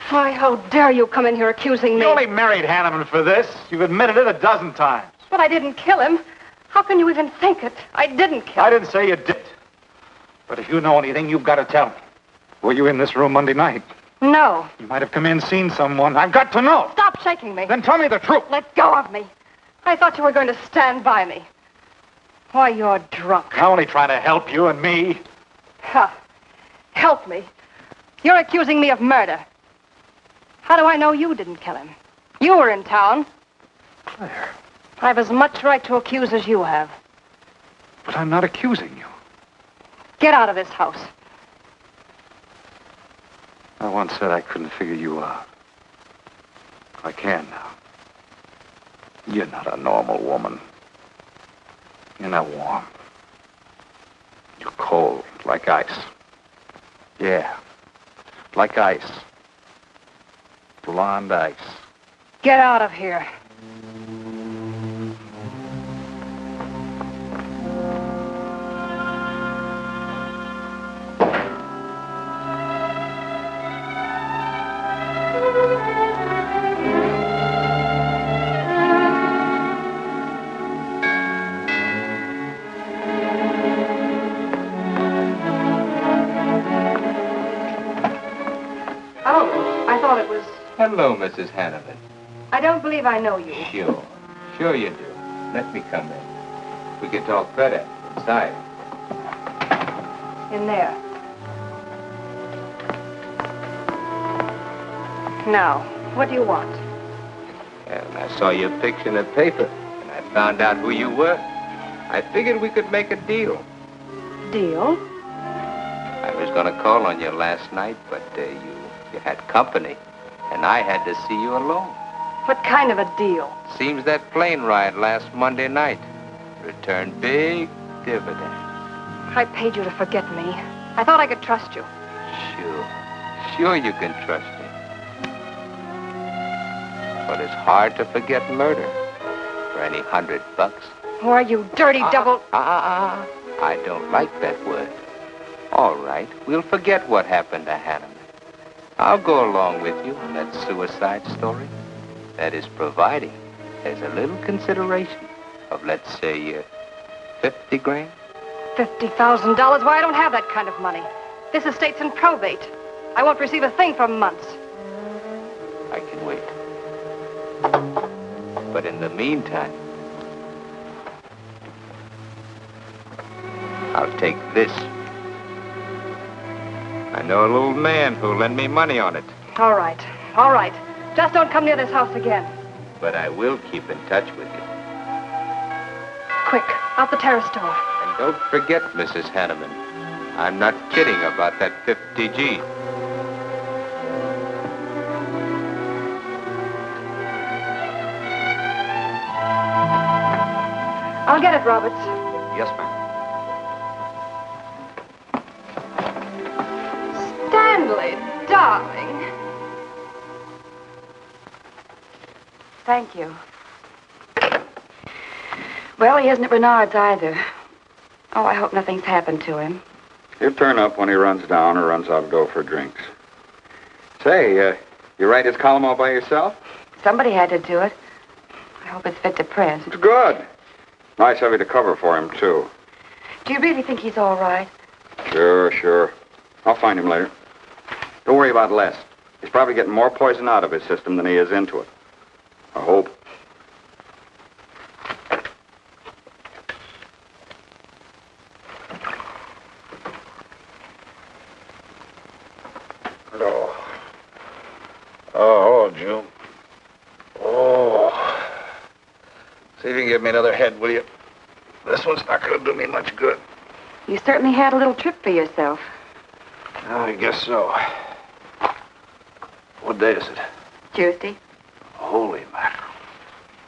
Why, how dare you come in here accusing me? You only married Hanneman for this. You've admitted it a dozen times. But I didn't kill him. How can you even think it? I didn't kill him. I didn't say you did. But if you know anything, you've got to tell me. Were you in this room Monday night? No. You might have come in, seen someone. I've got to know. Stop shaking me. Then tell me the truth. Let go of me. I thought you were going to stand by me. Why, you're drunk. I'm only trying to help you and me. Ha. Help me. You're accusing me of murder. How do I know you didn't kill him? You were in town. Claire. I've as much right to accuse as you have. But I'm not accusing you. Get out of this house. I once said I couldn't figure you out. I can now. You're not a normal woman. You're not warm. You're cold, like ice. Yeah, like ice. Blonde ice. Get out of here. Hello, Mrs. Hanneman. I don't believe I know you. Sure you do. Let me come in. We can talk better inside. In there. Now, what do you want? Well, I saw your picture in the paper, and I found out who you were. I figured we could make a deal. Deal? I was going to call on you last night, but you had company. And I had to see you alone. What kind of a deal? Seems that plane ride last Monday night returned big dividends. I paid you to forget me. I thought I could trust you. Sure you can trust me. But it's hard to forget murder for any $100. Why, you dirty double... I don't like that word. All right, we'll forget what happened to Hanneman. I'll go along with you on that suicide story. That is providing there's a little consideration of, let's say, 50 grand. $50,000? Why, I don't have that kind of money. This estate's in probate. I won't receive a thing for months. I can wait. But in the meantime, I'll take this. I know a little man who'll lend me money on it. All right. Just don't come near this house again. But I will keep in touch with you. Quick, out the terrace door. And don't forget, Mrs. Hanneman, I'm not kidding about that 50G. I'll get it, Roberts. Yes, ma'am. Stanley, darling. Thank you. Well, he isn't at Bernhard's either. Oh, I hope nothing's happened to him. He'll turn up when he runs down or runs out to go for drinks. Say, you write his column all by yourself? Somebody had to do it. I hope it's fit to print. It's good. Nice of you to cover for him, too. Do you really think he's all right? Sure. I'll find him later. Don't worry about Les. He's probably getting more poison out of his system than he is into it. I hope. Oh, June. Oh. See if you can give me another head, will you? This one's not going to do me much good. You certainly had a little trip for yourself. I guess so. What day is it? Tuesday. Holy mackerel.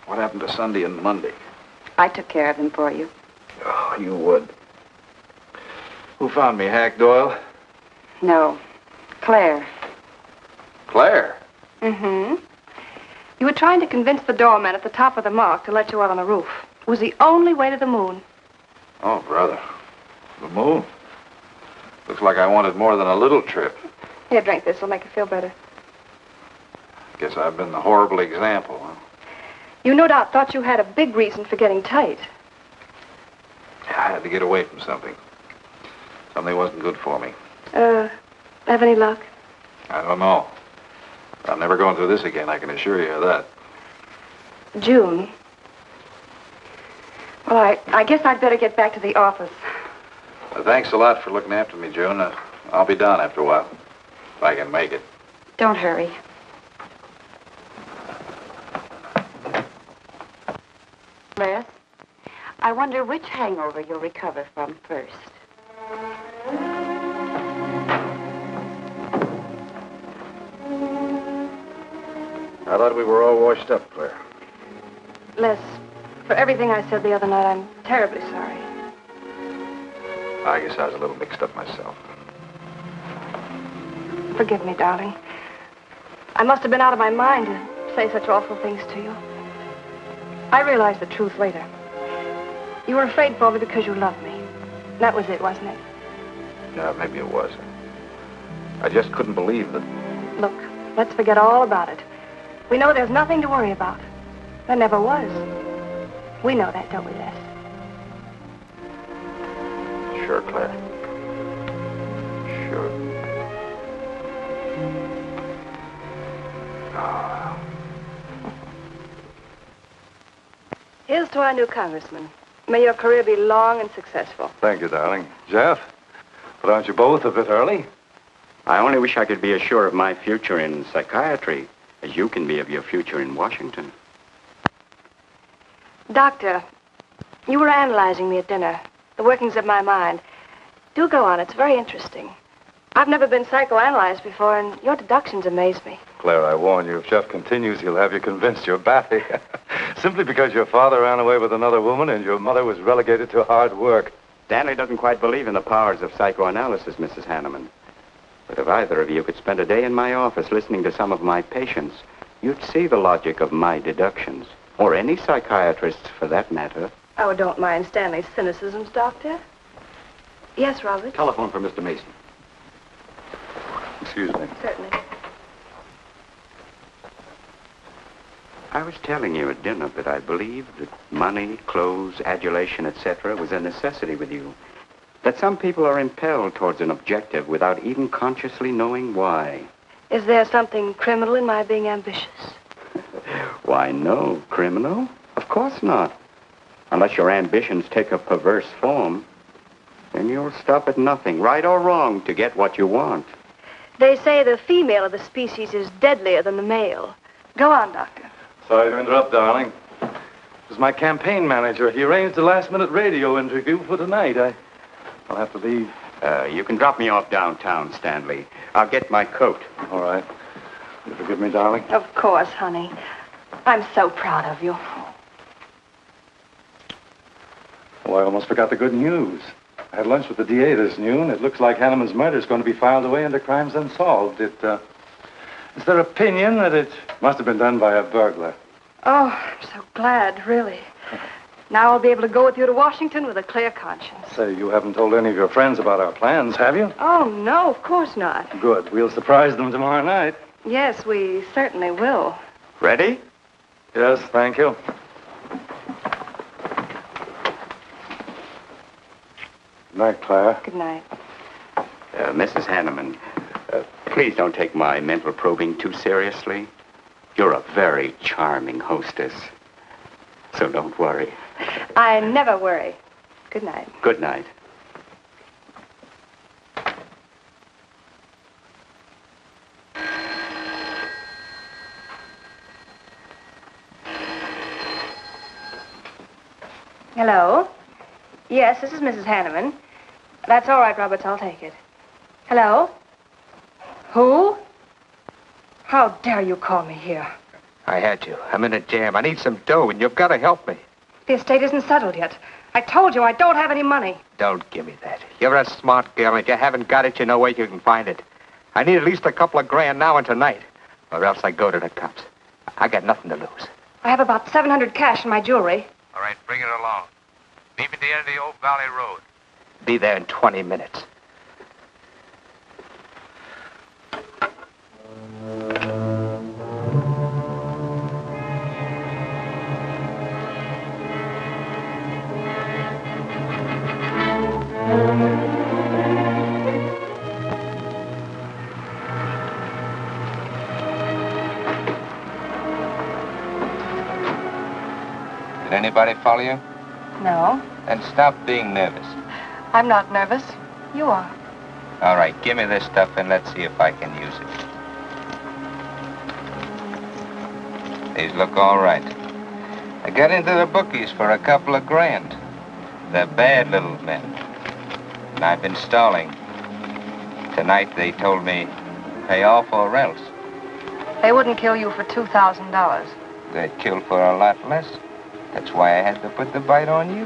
What happened to Sunday and Monday? I took care of them for you. Oh, you would. Who found me, Hack Doyle? No. Claire. Claire? Mm-hmm. You were trying to convince the doorman at the top of the mark to let you out on the roof. It was the only way to the moon. Oh, brother. The moon? Looks like I wanted more than a little trip. Here, drink this. It'll make you feel better. Guess I've been the horrible example, huh? You no doubt thought you had a big reason for getting tight. I had to get away from something. Something wasn't good for me. Have any luck? I don't know. I'm never going through this again, I can assure you of that. June. Well, I guess I'd better get back to the office. Well, thanks a lot for looking after me, June. I'll be down after a while, if I can make it. Don't hurry. Les, I wonder which hangover you'll recover from first. I thought we were all washed up, Claire. Les, for everything I said the other night, I'm terribly sorry. I guess I was a little mixed up myself. Forgive me, darling. I must have been out of my mind to say such awful things to you. I realized the truth later. You were afraid for me because you loved me. That was it, wasn't it? Yeah, maybe it was. I just couldn't believe that. Look, let's forget all about it. We know there's nothing to worry about. There never was. We know that, don't we, Les? Sure, Claire. Sure. Oh. Here's to our new congressman. May your career be long and successful. Thank you, darling. Jeff, but aren't you both a bit early? I only wish I could be as sure of my future in psychiatry as you can be of your future in Washington. Doctor, you were analyzing me at dinner, the workings of my mind. Do go on. It's very interesting. I've never been psychoanalyzed before, and your deductions amaze me. Claire, I warn you, if Jeff continues, he'll have you convinced you're batty. Simply because your father ran away with another woman and your mother was relegated to hard work. Stanley doesn't quite believe in the powers of psychoanalysis, Mrs. Hanneman. But if either of you could spend a day in my office listening to some of my patients, you'd see the logic of my deductions. Or any psychiatrist's, for that matter. Oh, don't mind Stanley's cynicisms, Doctor. Yes, Robert? Telephone for Mr. Mason. Excuse me. Certainly. I was telling you at dinner that I believed that money, clothes, adulation, etc. was a necessity with you. That some people are impelled towards an objective without even consciously knowing why. Is there something criminal in my being ambitious? Why, no. Criminal? Of course not. Unless your ambitions take a perverse form. Then you'll stop at nothing, right or wrong, to get what you want. They say the female of the species is deadlier than the male. Go on, Doctor. Sorry to interrupt, darling. It was my campaign manager. He arranged a last-minute radio interview for tonight. I'll have to leave. You can drop me off downtown, Stanley. I'll get my coat. All right. You forgive me, darling? Of course, honey. I'm so proud of you. Oh, I almost forgot the good news. I had lunch with the DA this noon. It looks like Hanneman's murder is going to be filed away under crimes unsolved. It's their opinion that it must have been done by a burglar. Oh, I'm so glad, really. Now I'll be able to go with you to Washington with a clear conscience. Say, you haven't told any of your friends about our plans, have you? Oh, no, of course not. Good. We'll surprise them tomorrow night. Yes, we certainly will. Ready? Yes, thank you. Good night, Claire. Good night. Mrs. Hanneman, please don't take my mental probing too seriously. You're a very charming hostess. So don't worry. I never worry. Good night. Good night. Hello? Yes, this is Mrs. Hanneman. That's all right, Roberts. I'll take it. Hello? Who? How dare you call me here? I had you. I'm in a jam. I need some dough, and you've got to help me. The estate isn't settled yet. I told you I don't have any money. Don't give me that. You're a smart girl, and if you haven't got it, you know where you can find it. I need at least a couple of grand now and tonight, or else I go to the cops. I got nothing to lose. I have about $700 cash in my jewelry. All right, bring it along. Meet me at the end of the Old Valley Road. Be there in 20 minutes. Did anybody follow you? No, Then stop being nervous. I'm not nervous. You are. All right, give me this stuff and let's see if I can use it. These look all right. I got into the bookies for a couple of grand. They're bad little men. And I've been stalling. Tonight they told me, pay off or else. They wouldn't kill you for $2,000. They'd kill for a lot less. That's why I had to put the bite on you.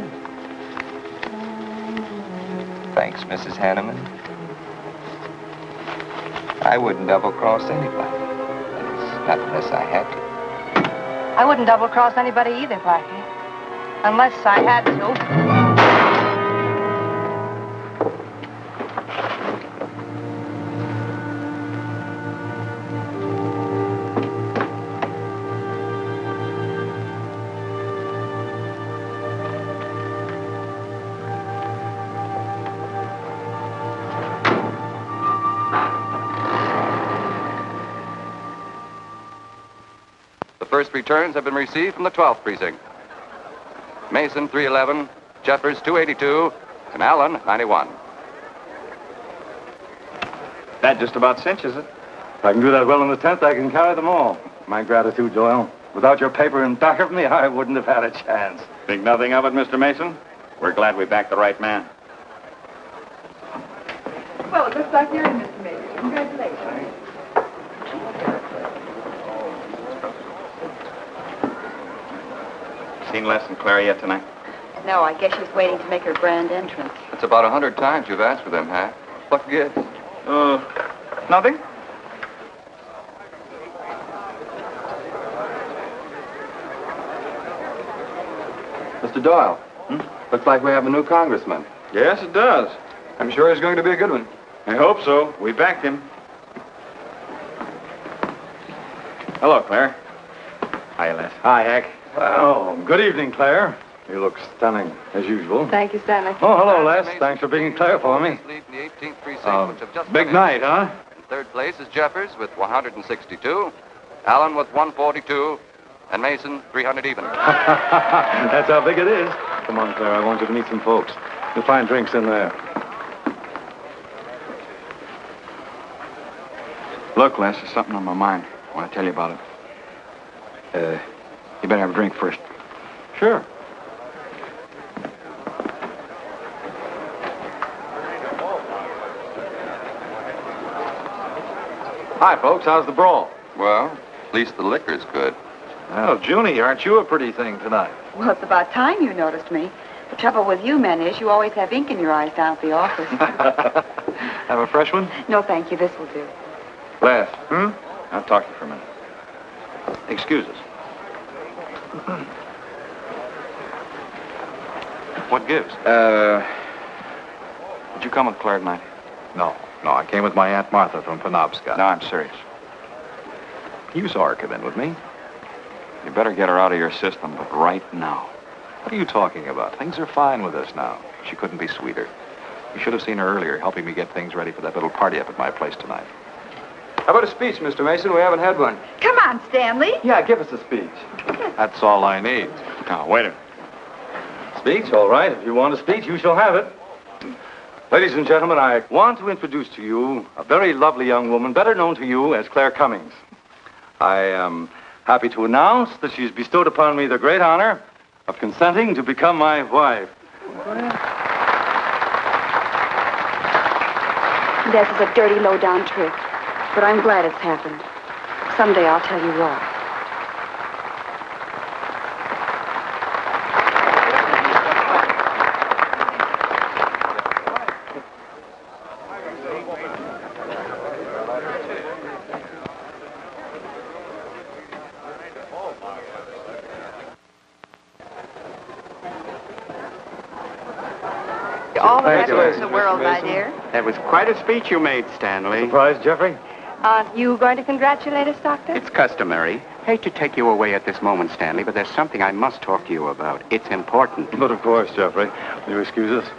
Thanks, Mrs. Hanneman. I wouldn't double-cross anybody. Not unless I had to. I wouldn't double-cross anybody either, Blackie. Unless I had to. First returns have been received from the 12th precinct. Mason, 311, Jeffers, 282, and Allen, 91. That just about cinches it. If I can do that well in the 10th, I can carry them all. My gratitude, Doyle. Without your paper in back of me, I wouldn't have had a chance. Think nothing of it, Mr. Mason. We're glad we backed the right man. Well, it looks like you're in, Mr. Mason. Congratulations. Seen Les and Claire yet tonight? No, I guess she's waiting to make her grand entrance. It's about 100 times you've asked for them, huh? What gives? Nothing? Mr. Doyle, looks like we have a new congressman. Yes, it does. I'm sure he's going to be a good one. I hope so. We backed him. Hello, Claire. Hi, Les. Hi, Hank. Well, good evening, Claire. You look stunning, as usual. Thank you, Stanley. Oh, hello, Les. Thanks for being Claire for me. Big night, huh? In third place is Jeffers with 162, Allen with 142, and Mason 300 even. That's how big it is. Come on, Claire. I want you to meet some folks. You'll find drinks in there. Look, Les, there's something on my mind. I want to tell you about it. You better have a drink first. Sure. Hi, folks. How's the brawl? Well, at least the liquor's good. Well, Junie, aren't you a pretty thing tonight? Well, it's about time you noticed me. The trouble with you men is you always have ink in your eyes down at the office. Have a fresh one? No, thank you. This will do. Les. I'll talk to you for a minute. Excuse us. What gives? Did you come with Claire tonight? No, I came with my Aunt Martha from Penobscot. No, I'm serious. You saw her come in with me. You better get her out of your system, but right now. What are you talking about? Things are fine with us now. She couldn't be sweeter. You should have seen her earlier, helping me get things ready for that little party up at my place tonight. How about a speech, Mr. Mason? We haven't had one. Come on, Stanley. Yeah, give us a speech. That's all I need. Now, wait a minute. Speech? All right. If you want a speech, you shall have it. Ladies and gentlemen, I want to introduce to you a very lovely young woman, better known to you as Claire Cummings. I am happy to announce that she's bestowed upon me the great honor of consenting to become my wife. This is a dirty, low-down trick, but I'm glad it's happened. Someday I'll tell you why. All the Thank you, happiness in the world, my dear. That was quite a speech you made, Stanley. Surprised, Jeffrey? Aren't you going to congratulate us, Doctor? It's customary. Hate to take you away at this moment, Stanley, but there's something I must talk to you about. It's important. But of course, Jeffrey. Will you excuse us?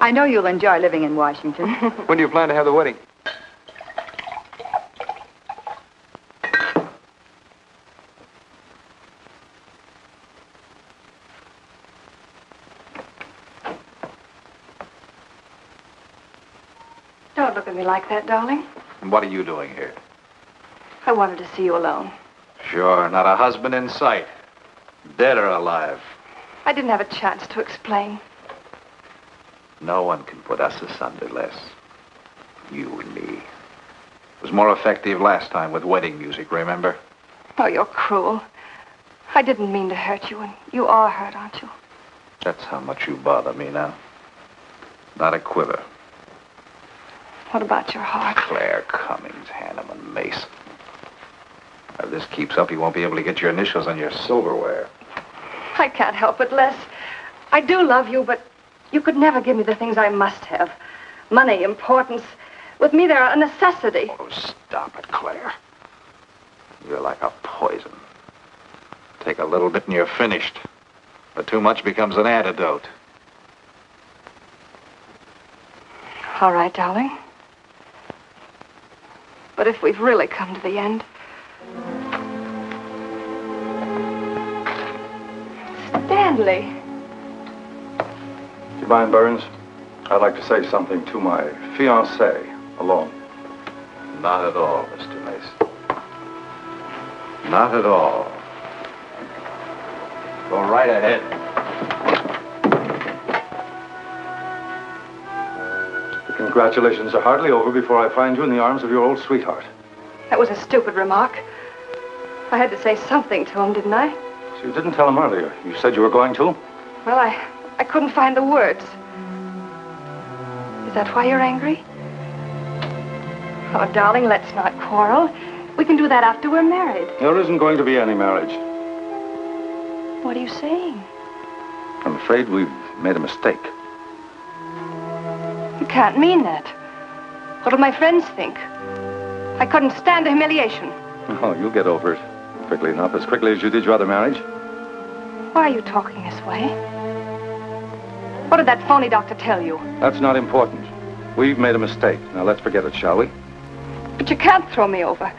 I know you'll enjoy living in Washington. When do you plan to have the wedding? Don't look at me like that, darling. And what are you doing here? I wanted to see you alone. Sure, not a husband in sight. Dead or alive. I didn't have a chance to explain. No one can put us asunder, Les. You and me. was more effective last time with wedding music, remember? Oh, you're cruel. I didn't mean to hurt you, and you are hurt, aren't you? That's how much you bother me now. Not a quiver. What about your heart? Claire Cummings, Hanneman, Mason. If this keeps up, you won't be able to get your initials on your silverware. I can't help it, Les. I do love you, but you could never give me the things I must have. Money, importance. With me, they're a necessity. Oh, stop it, Claire. You're like a poison. Take a little bit and you're finished. But too much becomes an antidote. All right, darling. But if we've really come to the end... Stanley. Do you mind, Burns? I'd like to say something to my fiancée alone. Not at all, Mr. Mason. Not at all. Go right ahead. The congratulations are hardly over before I find you in the arms of your old sweetheart. That was a stupid remark. I had to say something to him, didn't I? So you didn't tell him earlier. You said you were going to? Well, I couldn't find the words. Is that why you're angry? Oh, darling, let's not quarrel. We can do that after we're married. There isn't going to be any marriage. What are you saying? I'm afraid we've made a mistake. You can't mean that. What'll my friends think? I couldn't stand the humiliation. Oh, you'll get over it quickly enough, as quickly as you did your other marriage. Why are you talking this way? What did that phony doctor tell you? That's not important. We've made a mistake. Now let's forget it, shall we? But you can't throw me over.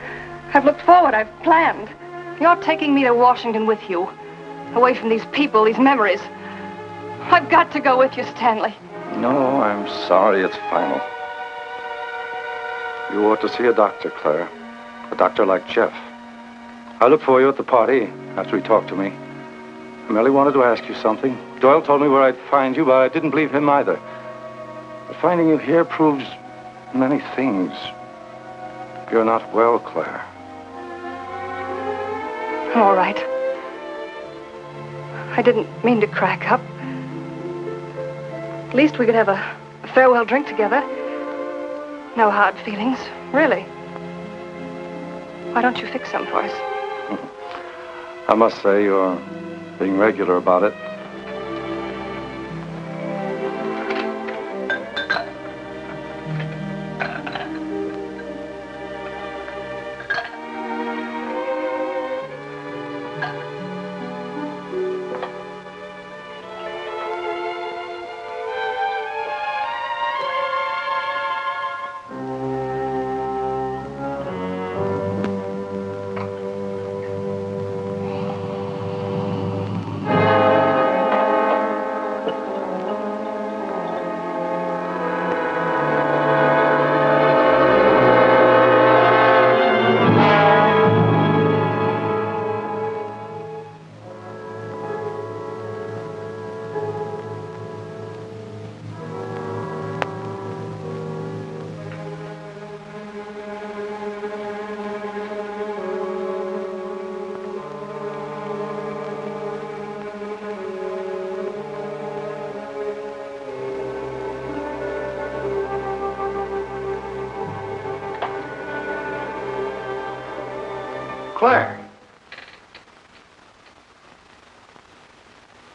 I've looked forward. I've planned. You're taking me to Washington with you. Away from these people, these memories. I've got to go with you, Stanley. No, I'm sorry. It's final. You ought to see a doctor, Claire. A doctor like Jeff. I looked for you at the party after he talked to me. I merely wanted to ask you something. Doyle told me where I'd find you, but I didn't believe him either. But finding you here proves many things. You're not well, Claire. All right. I didn't mean to crack up. At least we could have a farewell drink together. No hard feelings, really. Why don't you fix some for us? I must say you're being regular about it. Claire!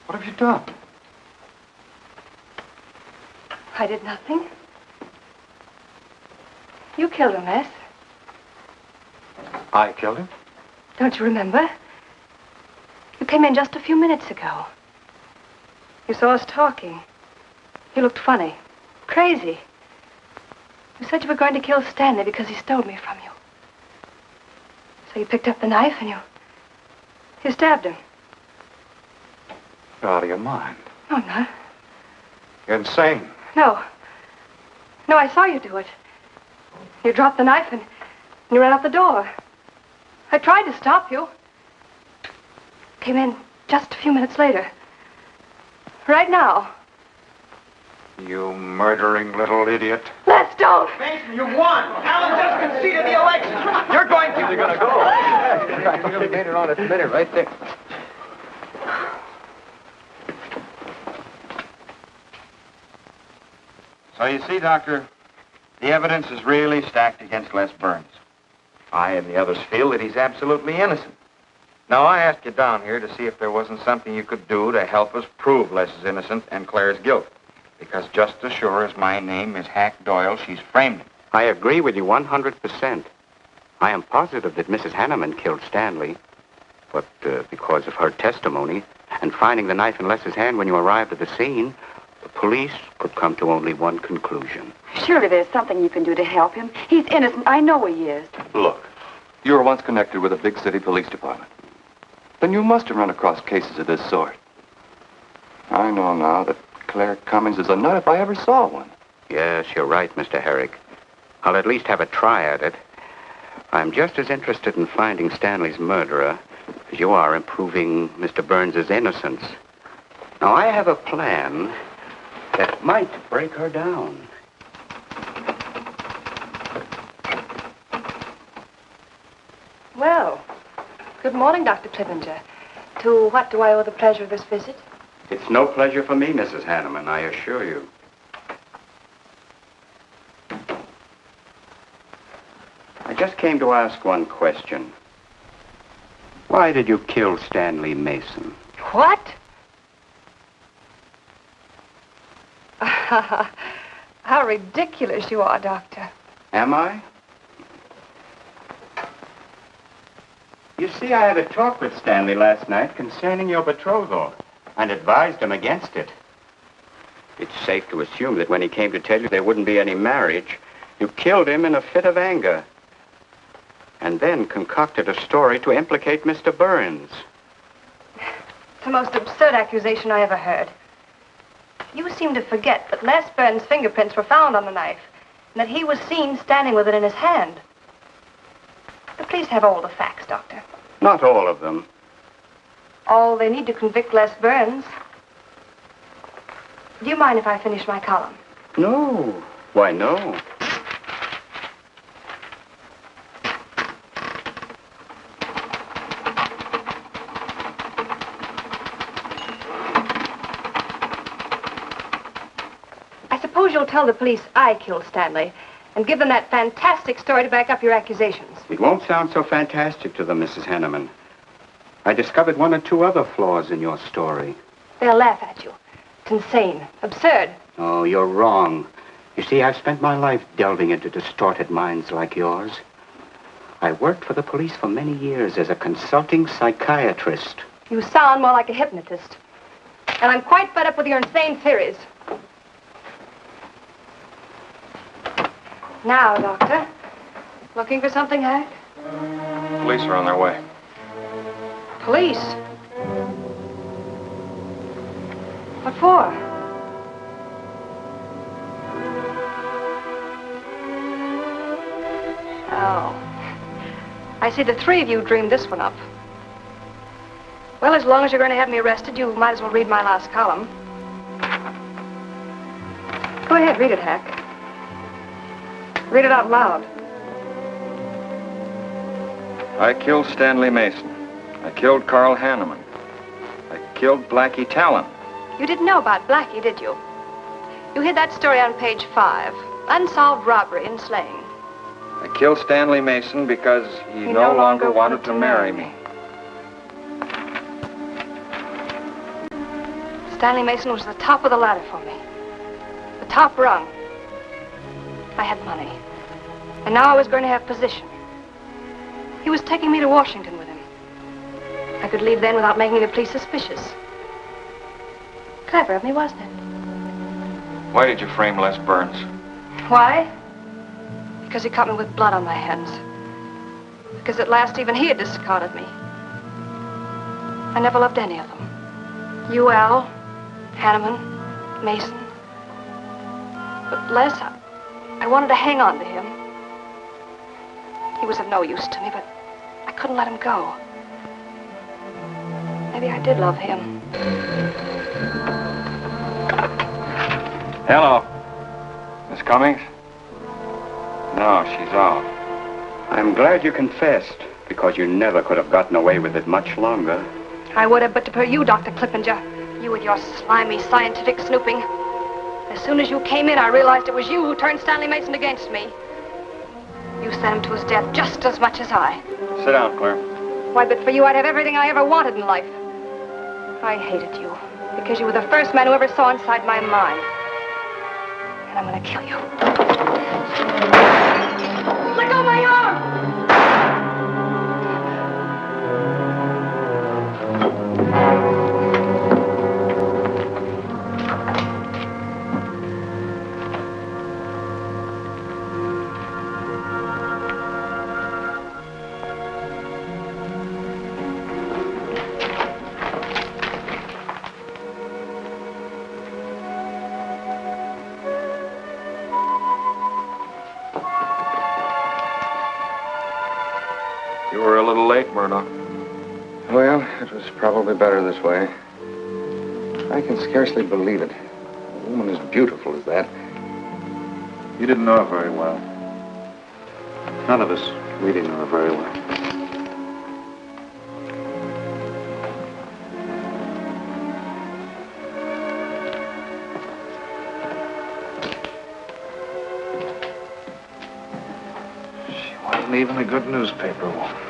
What have you done? I did nothing. You killed him, Les. I killed him? Don't you remember? You came in just a few minutes ago. You saw us talking. You looked funny. Crazy. You said you were going to kill Stanley because he stole me from you. So you picked up the knife and you stabbed him. You're out of your mind. No, I'm not. You're insane. No. No, I saw you do it. You dropped the knife and you ran out the door. I tried to stop you. Came in just a few minutes later. Right now. You murdering little idiot. Let's don't. Mason, you won. Alan just conceded the election. You're going to. You're going to go. You made it on its minute right there. So you see, Doctor, the evidence is really stacked against Les Burns. I and the others feel that he's absolutely innocent. Now, I asked you down here to see if there wasn't something you could do to help us prove Les is innocent and Claire's guilt. Because just as sure as my name is Hack Doyle, she's framed him. I agree with you 100%. I am positive that Mrs. Hanneman killed Stanley. But because of her testimony and finding the knife in Les's hand when you arrived at the scene, the police could come to only one conclusion. Surely there's something you can do to help him. He's innocent. I know he is. Look, you were once connected with a big city police department. Then you must have run across cases of this sort. I know now that Claire Cummings is a nut if I ever saw one. Yes, you're right, Mr. Herrick. I'll at least have a try at it. I'm just as interested in finding Stanley's murderer as you are in proving Mr. Burns' innocence. Now, I have a plan that might break her down. Well, good morning, Dr. Clippinger. To what do I owe the pleasure of this visit? It's no pleasure for me, Mrs. Hanneman, I assure you. I just came to ask one question. Why did you kill Stanley Mason? What? How ridiculous you are, Doctor. Am I? You see, I had a talk with Stanley last night concerning your betrothal and advised him against it. It's safe to assume that when he came to tell you there wouldn't be any marriage, you killed him in a fit of anger and then concocted a story to implicate Mr. Burns. It's the most absurd accusation I ever heard. You seem to forget that Les Burns' fingerprints were found on the knife and that he was seen standing with it in his hand. But please have all the facts, Doctor. Not all of them. All they need to convict Les Burns. Do you mind if I finish my column? No. Why, no. I suppose you'll tell the police I killed Stanley and give them that fantastic story to back up your accusations. It won't sound so fantastic to them, Mrs. Hanneman. I discovered one or two other flaws in your story. They'll laugh at you. It's insane, absurd. Oh, you're wrong. You see, I've spent my life delving into distorted minds like yours. I worked for the police for many years as a consulting psychiatrist. You sound more like a hypnotist. And I'm quite fed up with your insane theories. Now, Doctor, looking for something, Hack? Police are on their way. Police? What for? Oh. I see the three of you dreamed this one up. Well, as long as you're going to have me arrested, you might as well read my last column. Go ahead, read it, Hack. Read it out loud. I killed Stanley Mason. I killed Carl Hanneman. I killed Blackie Talon. You didn't know about Blackie, did you? You hid that story on page 5. Unsolved robbery and slaying. I killed Stanley Mason because he no longer wanted to marry me. Stanley Mason was the top of the ladder for me. The top rung. I had money. And now I was going to have position. He was taking me to Washington with him. I could leave then without making the police suspicious. Clever of me, wasn't it? Why did you frame Les Burns? Why? Because he caught me with blood on my hands. Because at last even he had discarded me. I never loved any of them. You, Al, Hanneman, Mason. But Les, I wanted to hang on to him. He was of no use to me, but I couldn't let him go. Maybe I did love him. Hello. Miss Cummings? No, she's off. I'm glad you confessed, because you never could have gotten away with it much longer. I would have, but to you, Dr. Clippinger. You with your slimy scientific snooping. As soon as you came in, I realized it was you who turned Stanley Mason against me. You sent him to his death just as much as I. Sit down, Claire. Why, but for you, I'd have everything I ever wanted in life. I hated you because you were the first man who ever saw inside my mind. And I'm gonna kill you. Let go of my arm! You were a little late, Murdoch. Well, it was probably better this way. I can scarcely believe it. A woman as beautiful as that. You didn't know her very well. None of us really knew her very well. She wasn't even a good newspaper woman.